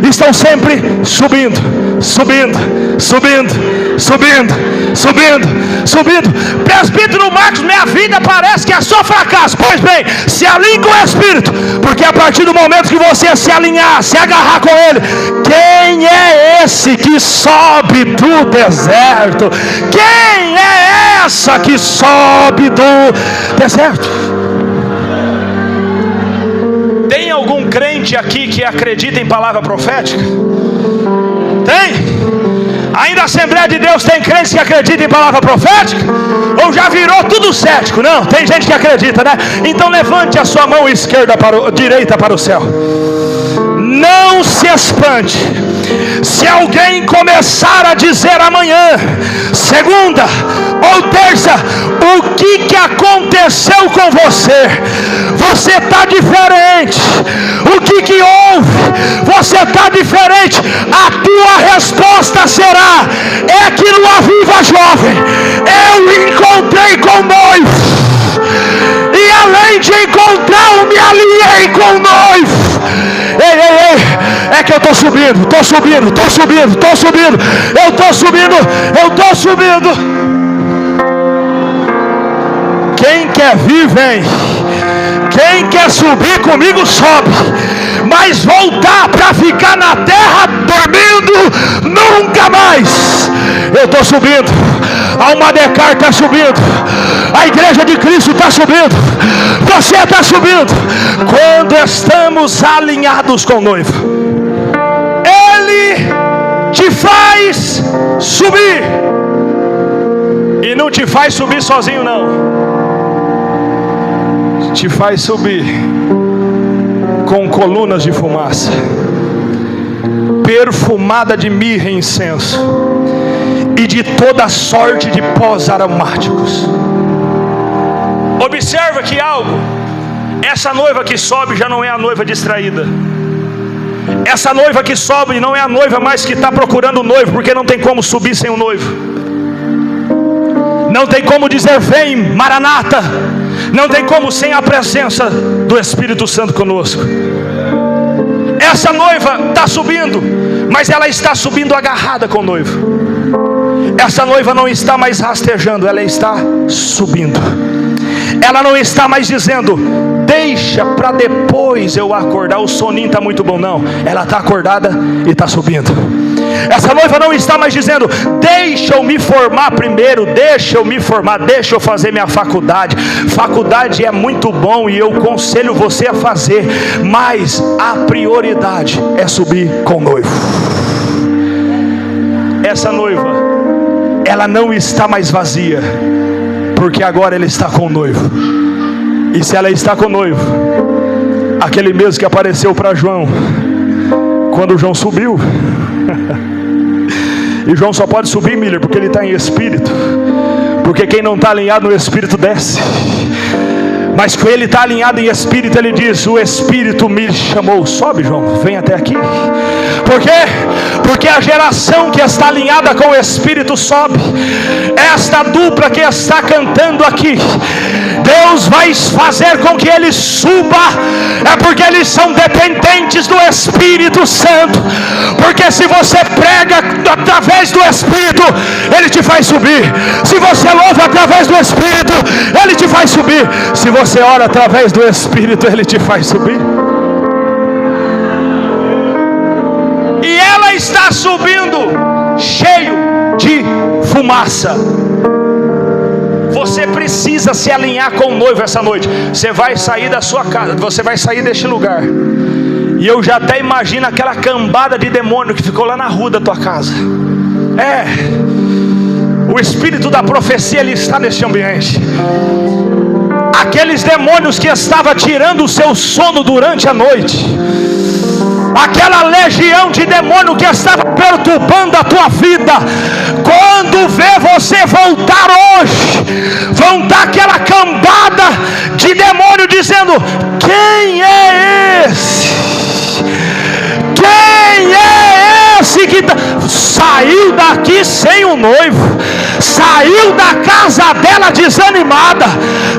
estão sempre subindo, subindo, subindo, subindo, subindo, subindo. Presbítero Marcos, minha vida parece que é só fracasso. Pois bem, se alinhe com o Espírito, porque a partir do momento que você se alinhar, se agarrar com Ele, quem é esse que sobe do deserto? Quem é essa que sobe do deserto? Tem algum crente aqui que acredita em palavra profética? Tem? Ainda a Assembleia de Deus tem crentes que acreditam em palavra profética? Ou já virou tudo cético? Não, tem gente que acredita, né? Então levante a sua mão direita para o céu. Não se espante se alguém começar a dizer amanhã, segunda ou terça, o que aconteceu com você? Você está diferente. O que houve? Você está diferente. A tua resposta será: é que no Aviva Jovem eu encontrei com o noivo, e além de encontrar, eu me alinhei com o noivo. Ei, ei, ei, é é que eu estou subindo, estou subindo, estou subindo, estou subindo, eu estou subindo, eu estou subindo. Quem quer vir, vem. Quem quer subir comigo, sobe. Mas voltar para ficar na terra dormindo, nunca mais. Eu estou subindo. A Almadecar está subindo. A igreja de Cristo está subindo. Você está subindo. Quando estamos alinhados com o noivo, Ele te faz subir. E não te faz subir sozinho, não. Te faz subir com colunas de fumaça, perfumada de mirra e incenso, e de toda sorte de pós aromáticos. Observa que algo, essa noiva que sobe já não é a noiva distraída. Essa noiva que sobe não é a noiva mais que está procurando o noivo, porque não tem como subir sem o noivo. Não tem como dizer vem Maranata. Não tem como sem a presença do Espírito Santo conosco. Essa noiva está subindo, mas ela está subindo agarrada com o noivo. Essa noiva não está mais rastejando, ela está subindo. Ela não está mais dizendo deixa para depois eu acordar, o soninho está muito bom. Não, ela está acordada e está subindo. Essa noiva não está mais dizendo deixa eu me formar primeiro, deixa eu me formar, deixa eu fazer minha faculdade. Faculdade é muito bom e eu aconselho você a fazer, mas a prioridade é subir com o noivo. Essa noiva, ela não está mais vazia, porque agora ela está com o noivo. E se ela está com o noivo, aquele mesmo que apareceu para João quando João subiu, e João só pode subir, Miller, porque ele está em espírito, porque quem não está alinhado no espírito desce. Mas com ele está alinhado em espírito, ele diz: o Espírito me chamou. Sobe, João, vem até aqui. Por quê? Porque a geração que está alinhada com o Espírito sobe. Esta dupla que está cantando aqui, Deus vai fazer com que eles subam. É porque eles são dependentes do Espírito Santo. Porque se você prega através do Espírito, Ele te faz subir. Se você louva através do Espírito, Ele te faz subir. Se você ora através do Espírito, Ele te faz subir. E ela está subindo cheio de fumaça. Você precisa se alinhar com o noivo essa noite. Você vai sair da sua casa, você vai sair deste lugar, e eu já até imagino aquela cambada de demônio que ficou lá na rua da tua casa. O espírito da profecia, ele está nesse ambiente. Aqueles demônios que estavam tirando o seu sono durante a noite, aquela legião de demônio que estava perturbando a tua vida, quando vê você voltar hoje, vão dar aquela cambada de demônio dizendo: quem é esse? Quem é esse que saiu daqui sem o noivo, saiu da casa dela desanimada,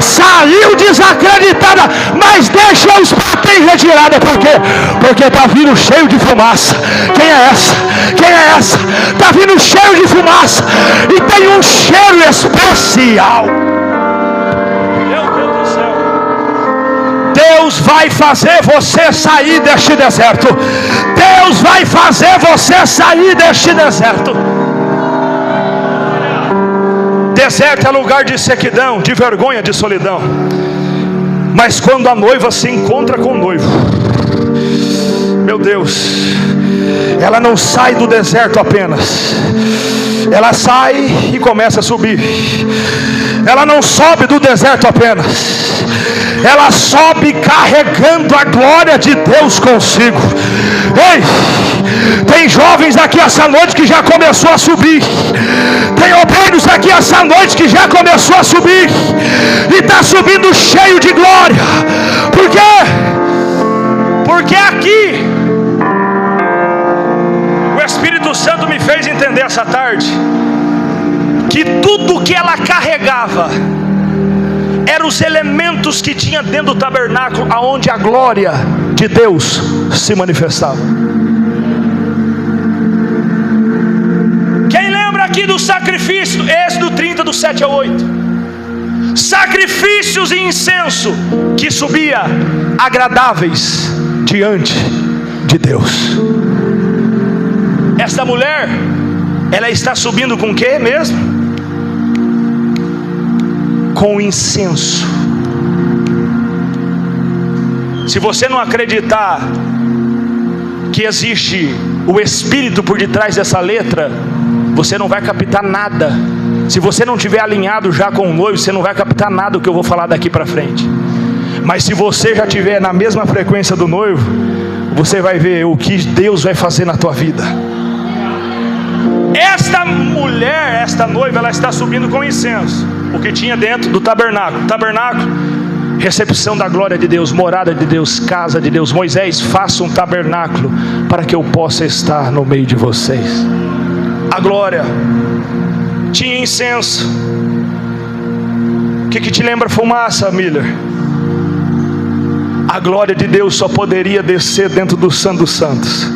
saiu desacreditada, mas deixa os papéis em retirada? Por quê? Porque está vindo cheio de fumaça. Quem é essa? Quem é essa? Está vindo cheio de fumaça, e tem um cheiro especial. Meu Deus do céu. Deus vai fazer você sair deste deserto. Deus vai fazer você sair deste deserto. Deserto é lugar de sequidão, de vergonha, de solidão. Mas quando a noiva se encontra com o noivo, meu Deus, ela não sai do deserto apenas, ela sai e começa a subir. Ela não sobe do deserto apenas, ela sobe carregando a glória de Deus consigo. Ei, tem jovens aqui essa noite que já começou a subir. Tem obreiros aqui essa noite que já começou a subir, e está subindo cheio de glória. Por quê? Porque aqui o Espírito Santo me fez entender essa tarde que tudo que ela carregava eram os elementos que tinha dentro do tabernáculo, aonde a glória de Deus se manifestava. aqui do sacrifício, Êxodo 30, do 7 ao 8. Sacrifícios e incenso que subia agradáveis diante de Deus. Esta mulher, ela está subindo com o que mesmo? Com incenso. Se você não acreditar que existe o Espírito por detrás dessa letra, você não vai captar nada. Se você não estiver alinhado já com o noivo, você não vai captar nada do que eu vou falar daqui para frente. Mas se você já estiver na mesma frequência do noivo, você vai ver o que Deus vai fazer na tua vida. Esta mulher, esta noiva, ela está subindo com incenso, o que tinha dentro do tabernáculo. Tabernáculo, recepção da glória de Deus, morada de Deus, casa de Deus. Moisés, faça um tabernáculo para que eu possa estar no meio de vocês. A glória tinha incenso. O que te lembra fumaça, Miller? A glória de Deus só poderia descer dentro do Santo dos Santos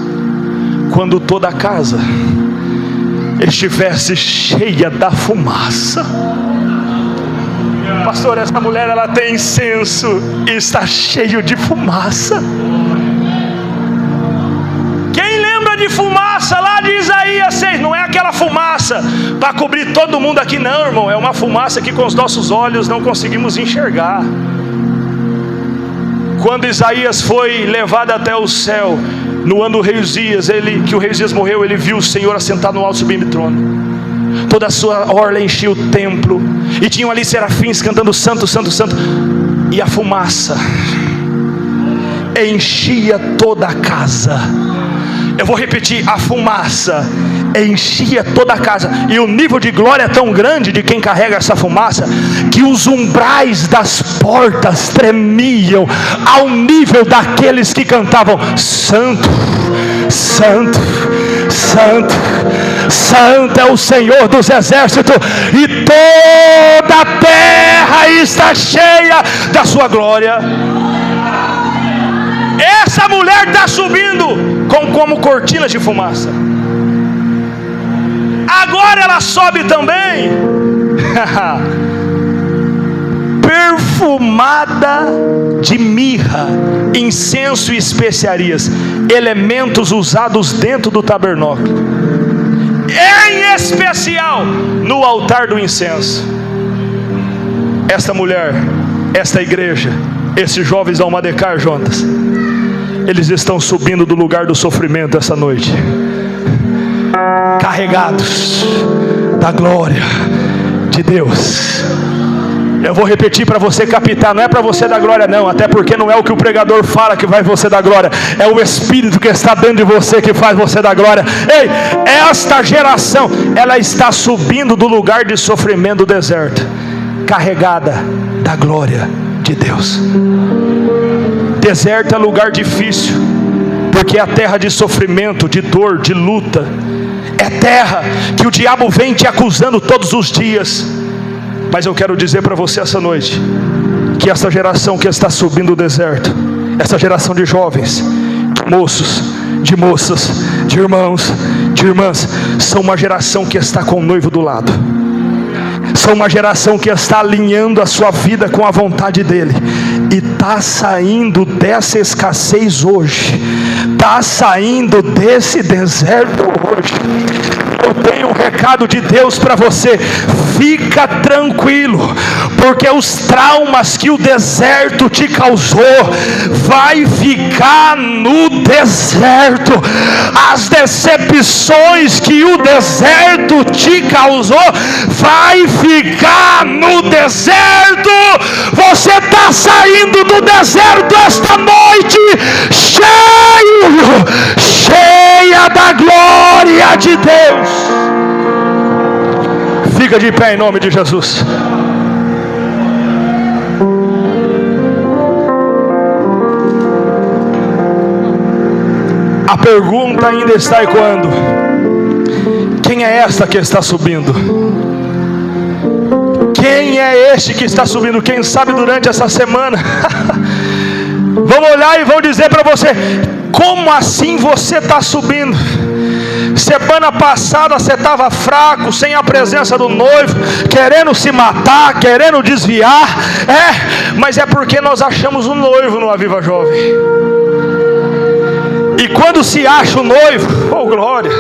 quando toda a casa estivesse cheia da fumaça. Pastor, essa mulher, ela tem incenso e está cheio de fumaça. Quem lembra de fumaça lá de Isaías 6? Não é aquela fumaça para cobrir todo mundo aqui não, irmão. É uma fumaça que com os nossos olhos não conseguimos enxergar. Quando Isaías foi levado até o céu, no ano do rei Uzias, que o rei Uzias morreu, ele viu o Senhor assentado no alto sublime trono. Toda a sua orla enchia o templo, e tinham ali serafins cantando santo, santo, santo, e a fumaça enchia toda a casa. Eu vou repetir, a fumaça enchia toda a casa, e o nível de glória é tão grande de quem carrega essa fumaça, que os umbrais das portas tremiam, ao nível daqueles que cantavam: santo, santo, santo, santo é o Senhor dos exércitos, e toda a terra está cheia da sua glória. Essa mulher está subindo como cortinas de fumaça. Agora ela sobe também perfumada de mirra, incenso e especiarias, elementos usados dentro do tabernáculo, em especial no altar do incenso. Esta mulher, esta igreja, esses jovens da Almadecar, Jonas, eles estão subindo do lugar do sofrimento essa noite, carregados da glória de Deus. Eu vou repetir para você captar, não é para você dar glória não, até porque não é o que o pregador fala que vai você dar glória, é o Espírito que está dentro de você que faz você dar glória. Ei, esta geração, ela está subindo do lugar de sofrimento do deserto, carregada da glória de Deus. Deserto é lugar difícil, porque é a terra de sofrimento, de dor, de luta. É terra que o diabo vem te acusando todos os dias. Mas eu quero dizer para você essa noite, que essa geração que está subindo o deserto, essa geração de jovens, de moços, de moças, de irmãos, de irmãs, são uma geração que está com o noivo do lado. São uma geração que está alinhando a sua vida com a vontade dele, e está saindo dessa escassez hoje, está saindo desse deserto hoje. Eu tenho um recado de Deus para você: fica tranquilo, porque os traumas que o deserto te causou vai ficar no deserto. As decepções que o deserto te causou vai ficar no deserto. Você está saindo do deserto esta noite cheia da glória de Deus. Fica de pé em nome de Jesus. A pergunta ainda está ecoando: quem é esta que está subindo? Quem é este que está subindo? Quem sabe durante essa semana vão olhar e vão dizer para você: como assim você está subindo? Semana passada você estava fraco, sem a presença do noivo, querendo se matar, querendo desviar. Mas é porque nós achamos o noivo no Aviva Jovem. E quando se acha o noivo, oh glória!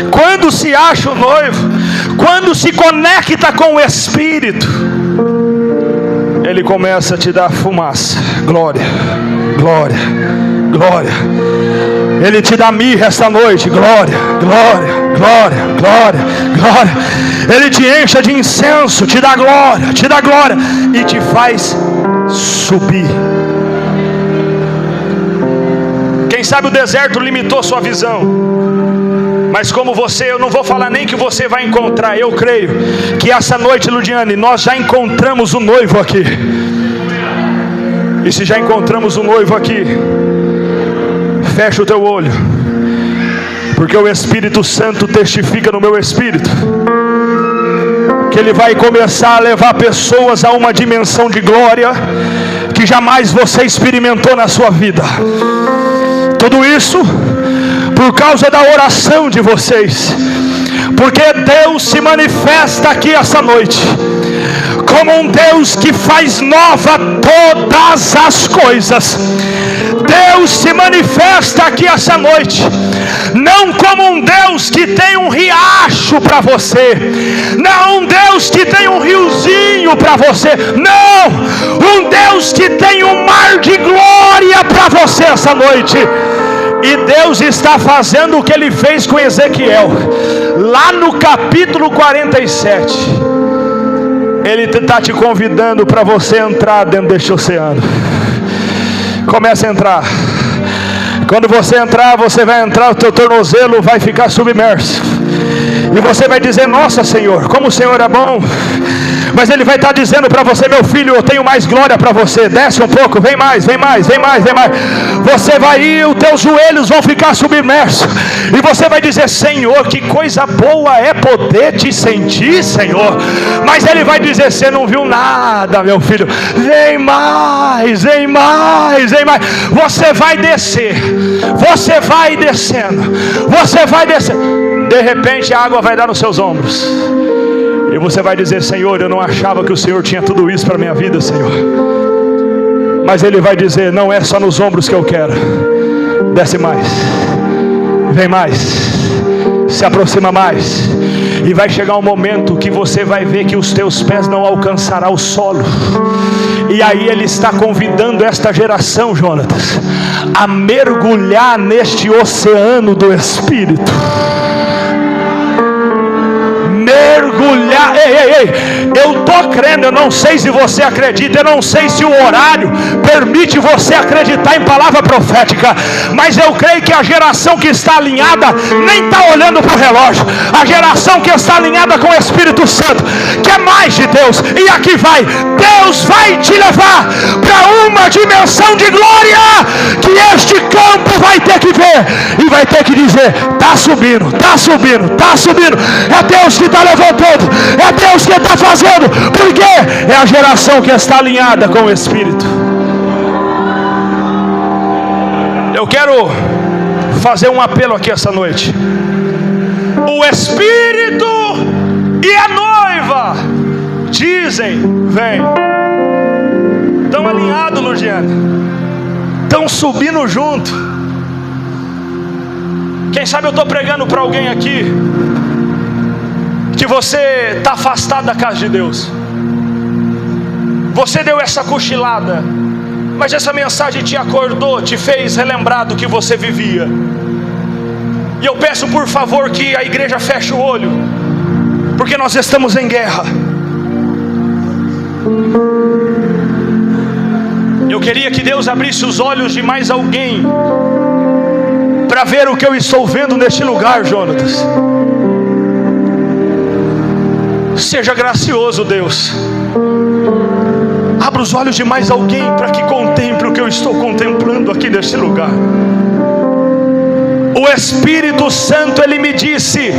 Quando se acha o noivo, quando se conecta com o Espírito, Ele começa a te dar fumaça. Glória, glória, glória. Ele te dá mirra esta noite. Glória, glória, glória, glória, glória. Ele te enche de incenso, te dá glória e te faz subir. Quem sabe o deserto limitou sua visão, mas como eu não vou falar nem que você vai encontrar. Eu creio que essa noite, Ludiane, nós já encontramos o noivo aqui. E se já encontramos o noivo aqui, fecha o teu olho, porque o Espírito Santo testifica no meu espírito que Ele vai começar a levar pessoas a uma dimensão de glória que jamais você experimentou na sua vida. Tudo isso por causa da oração de vocês, porque Deus se manifesta aqui essa noite como um Deus que faz nova todas as coisas. Deus se manifesta aqui essa noite não como um Deus que tem um riacho para você, não um Deus que tem um riozinho para você, não, um Deus que tem um mar de glória para você essa noite. E Deus está fazendo o que Ele fez com Ezequiel, lá no capítulo 47. Ele está te convidando para você entrar dentro deste oceano. Comece a entrar. Quando você entrar, o teu tornozelo vai ficar submerso. E você vai dizer: nossa Senhor, como o Senhor é bom. Mas Ele vai estar dizendo para você: meu filho, eu tenho mais glória para você. Desce um pouco, vem mais, vem mais, vem mais, vem mais. Você vai ir, os teus joelhos vão ficar submersos. E você vai dizer: Senhor, que coisa boa é poder te sentir, Senhor. Mas Ele vai dizer: você não viu nada, meu filho. Vem mais, vem mais, vem mais. Você vai descer. Você vai descendo. Você vai descendo. De repente a água vai dar nos seus ombros. E você vai dizer: Senhor, eu não achava que o Senhor tinha tudo isso para a minha vida, Senhor. Mas Ele vai dizer: não é só nos ombros que eu quero. Desce mais, vem mais, se aproxima mais. E vai chegar um momento que você vai ver que os teus pés não alcançarão o solo. E aí Ele está convidando esta geração, Jonatas, a mergulhar neste oceano do Espírito. Mergulhar. Eu estou crendo, eu não sei se você acredita, eu não sei se o horário permite você acreditar em palavra profética, mas eu creio que a geração que está alinhada nem está olhando para o relógio. A geração que está alinhada com o Espírito Santo quer mais de Deus. E aqui vai, Deus vai te levar para uma dimensão de glória que este campo vai ter que ver e vai ter que dizer: está subindo, está subindo, está subindo. É Deus que está levantando, é Deus que está fazendo, porque é a geração que está alinhada com o Espírito. Eu quero fazer um apelo aqui essa noite. O Espírito e a noiva dizem: vem. Estão alinhados, Ludiane, estão subindo junto. Quem sabe eu estou pregando para alguém aqui que você está afastado da casa de Deus. Você deu essa cochilada, mas essa mensagem te acordou, te fez relembrar do que você vivia. E eu peço por favor que a igreja feche o olho, porque nós estamos em guerra. Eu queria que Deus abrisse os olhos de mais alguém para ver o que eu estou vendo neste lugar, Jonatas. Seja gracioso, Deus. Abra os olhos de mais alguém para que contemple o que eu estou contemplando aqui neste lugar. O Espírito Santo, Ele me disse: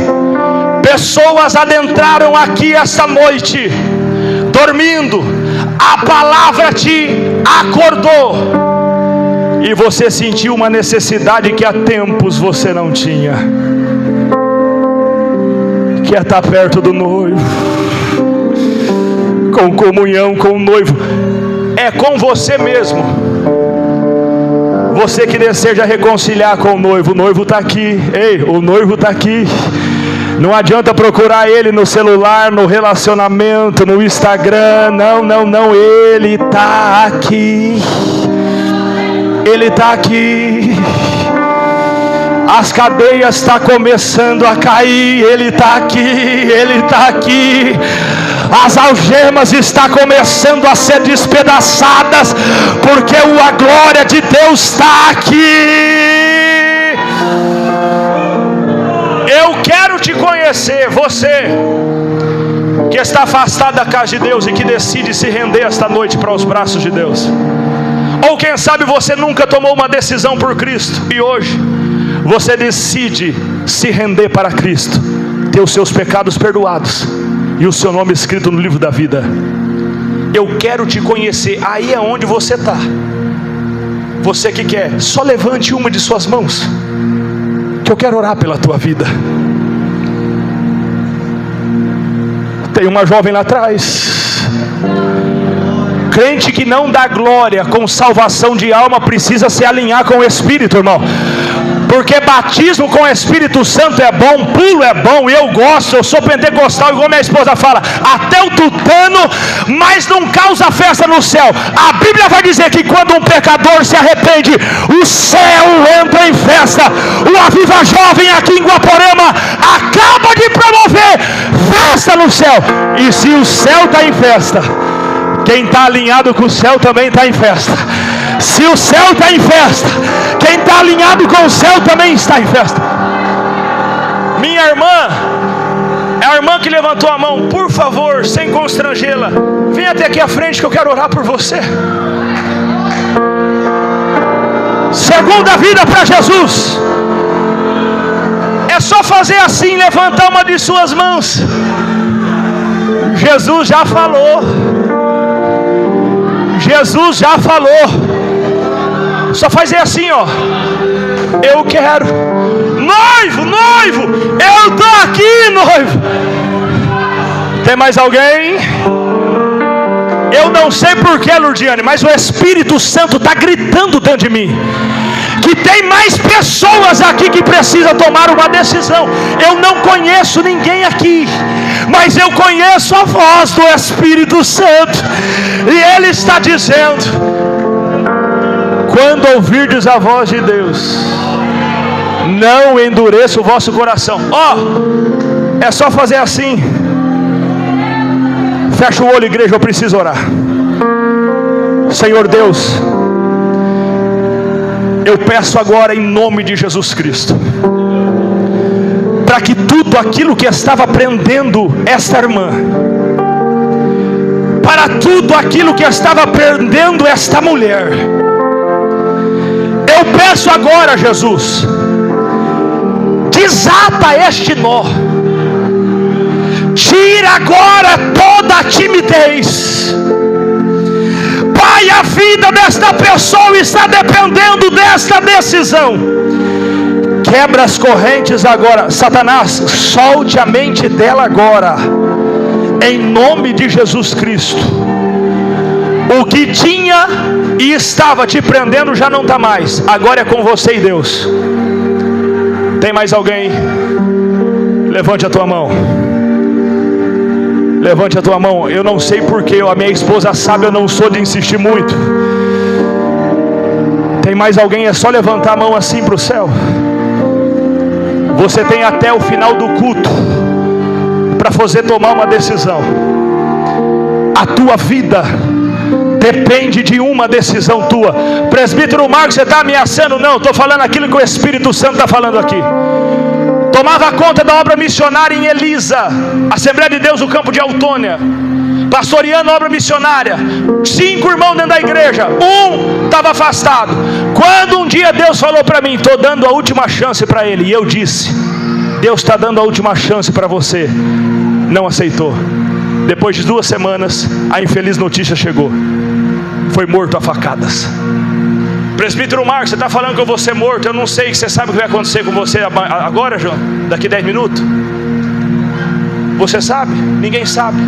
pessoas adentraram aqui esta noite dormindo. A palavra te acordou e você sentiu uma necessidade que há tempos você não tinha. que é estar perto do noivo, com comunhão com o noivo. É com você mesmo. Você que deseja reconciliar com o noivo está aqui. Ei, o noivo está aqui. Não adianta procurar ele no celular, no relacionamento, no Instagram. Não, ele está aqui. Ele está aqui. As cadeias estão começando a cair. Ele está aqui. Ele está aqui. As algemas estão começando a ser despedaçadas, porque a glória de Deus está aqui. Eu quero te conhecer, você que está afastado da casa de Deus e que decide se render esta noite para os braços de Deus. Ou quem sabe você nunca tomou uma decisão por Cristo e hoje você decide se render para Cristo, ter os seus pecados perdoados e o seu nome escrito no livro da vida. Eu quero te conhecer. Aí é onde você está. Você que quer, só levante uma de suas mãos, que eu quero orar pela tua vida. Tem uma jovem lá atrás. Crente que não dá glória com salvação de alma precisa se alinhar com o Espírito, irmão. Porque batismo com o Espírito Santo é bom, pulo é bom, eu gosto, eu sou pentecostal, igual minha esposa fala, até o tutano, mas não causa festa no céu. A Bíblia vai dizer que quando um pecador se arrepende, o céu entra em festa. O Aviva Jovem aqui em Guaporema acaba de promover festa no céu. E se o céu está em festa, quem está alinhado com o céu também está em festa. Se o céu está em festa, quem está alinhado com o céu também está em festa. Minha irmã, é a irmã que levantou a mão. Por favor, sem constrangê-la, vem até aqui à frente que eu quero orar por você. Segunda vida para Jesus. É só fazer assim, levantar uma de suas mãos. Jesus já falou. Jesus já falou. Só fazer assim, ó. Eu quero. Noivo, eu tô aqui, noivo. Tem mais alguém? Eu não sei porquê, Lourdiane, mas o Espírito Santo está gritando dentro de mim que tem mais pessoas aqui que precisam tomar uma decisão. Eu não conheço ninguém aqui, mas eu conheço a voz do Espírito Santo, e Ele está dizendo: quando ouvirdes a voz de Deus, não endureça o vosso coração. É só fazer assim. Fecha o olho, igreja, eu preciso orar. Senhor Deus, eu peço agora em nome de Jesus Cristo, para que tudo aquilo que estava prendendo esta irmã, para tudo aquilo que estava prendendo esta mulher, eu peço agora, Jesus, desata este nó, tira agora toda a timidez. Pai, a vida desta pessoa está dependendo desta decisão. Quebra as correntes agora. Satanás, solte a mente dela agora, em nome de Jesus Cristo. O que tinha e estava te prendendo já não está mais. Agora é com você e Deus. Tem mais alguém? Levante a tua mão. Levante a tua mão. Eu não sei porquê, a minha esposa sabe, eu não sou de insistir muito. Tem mais alguém? É só levantar a mão assim para o céu. Você tem até o final do culto para fazer tomar uma decisão. A tua vida depende de uma decisão tua. Presbítero Marcos, você está ameaçando? Não, estou falando aquilo que o Espírito Santo está falando aqui. Tomava conta da obra missionária em Elisa, Assembleia de Deus do Campo de Autônia, pastoreando a obra missionária. 5 irmãos dentro da igreja, um estava afastado. Quando um dia Deus falou para mim: estou dando a última chance para ele, e eu disse: Deus está dando a última chance para você. Não aceitou. Depois de 2 semanas, a infeliz notícia chegou: foi morto a facadas. Presbítero Marcos, você está falando que eu vou ser morto? Eu não sei, que você sabe o que vai acontecer com você agora, João? Daqui 10 minutos? Você sabe? Ninguém sabe.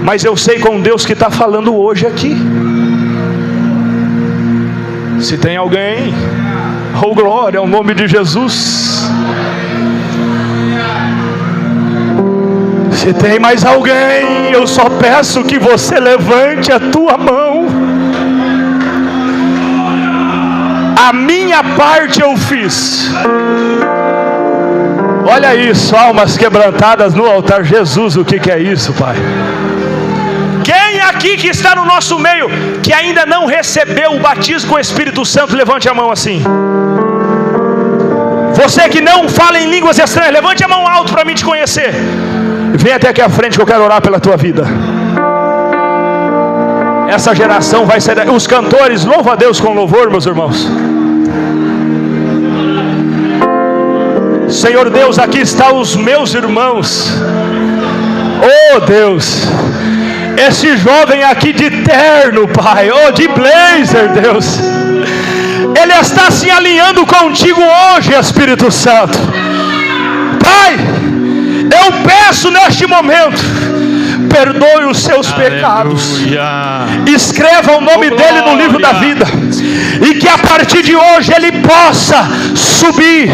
Mas eu sei com Deus que está falando hoje aqui. Se tem alguém, oh glória ao nome de Jesus. Se tem mais alguém, eu só peço que você levante a tua mão. A minha parte eu fiz. Olha isso, almas quebrantadas no altar. Jesus, o que é isso, Pai? Quem aqui que está no nosso meio, que ainda não recebeu o batismo com o Espírito Santo, levante a mão assim. Você que não fala em línguas estranhas, levante a mão alto para mim te conhecer. Vem até aqui à frente que eu quero orar pela tua vida. Essa geração vai ser... Os cantores, louva a Deus com louvor, meus irmãos. Senhor Deus, aqui estão os meus irmãos. Oh Deus, esse jovem aqui de terno, Pai, oh de blazer, Deus, ele está se alinhando contigo hoje, Espírito Santo. Pai, eu peço neste momento, perdoe os seus pecados, escreva o nome dele no livro da vida, e que a partir de hoje ele possa subir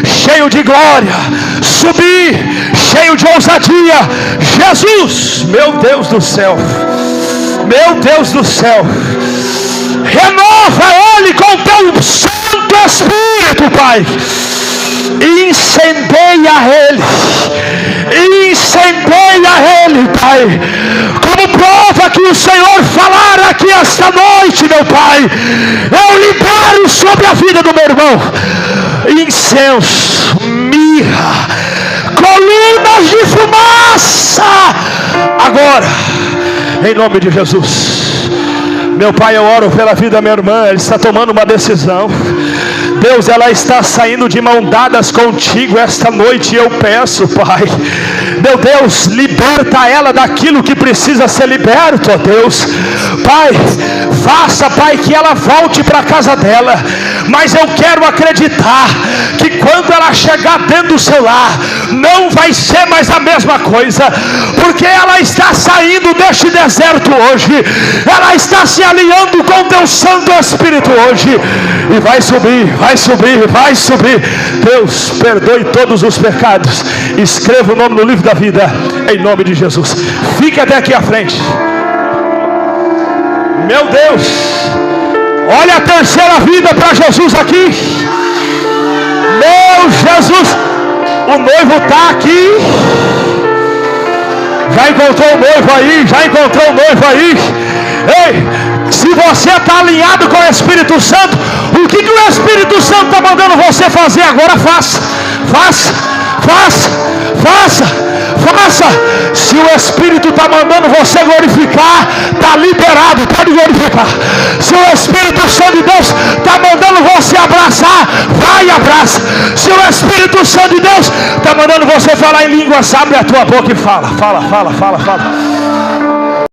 cheio de glória, subir cheio de ousadia. Jesus, meu Deus do céu, meu Deus do céu, renova ele com teu Santo Espírito, Pai, e incendeia ele, Pai, como prova que o Senhor falar aqui esta noite, meu Pai. Eu libero sobre a vida do meu irmão incenso, mirra, colunas de fumaça, agora, em nome de Jesus. Meu Pai, eu oro pela vida da minha irmã. Ela está tomando uma decisão, Deus, ela está saindo de mão dadas contigo esta noite. E eu peço, Pai, meu Deus, liberta ela daquilo que precisa ser liberto, ó Deus. Pai, faça, Pai, que ela volte para a casa dela. Mas eu quero acreditar que quando ela chegar dentro do seu lar, não vai ser mais a mesma coisa, porque ela está saindo deste deserto hoje, ela está se alinhando com teu Santo Espírito hoje, e vai subir, vai subir, vai subir. Deus, perdoe todos os pecados, escreva o nome no livro da vida, em nome de Jesus. Fique até aqui à frente. Meu Deus, olha a terceira vida para Jesus aqui. Meu Jesus, o noivo está aqui. Já encontrou o noivo aí? Já encontrou o noivo aí? Ei, se você está alinhado com o Espírito Santo, o que o Espírito Santo está mandando você fazer agora? Faça, faça, faça, faça. Faça. Se o Espírito está mandando você glorificar, está liberado, pode glorificar. Se o Espírito Santo de Deus está mandando você abraçar, vai e abraça. Se o Espírito Santo de Deus está mandando você falar em línguas, abre a tua boca e fala, fala, fala, fala, fala.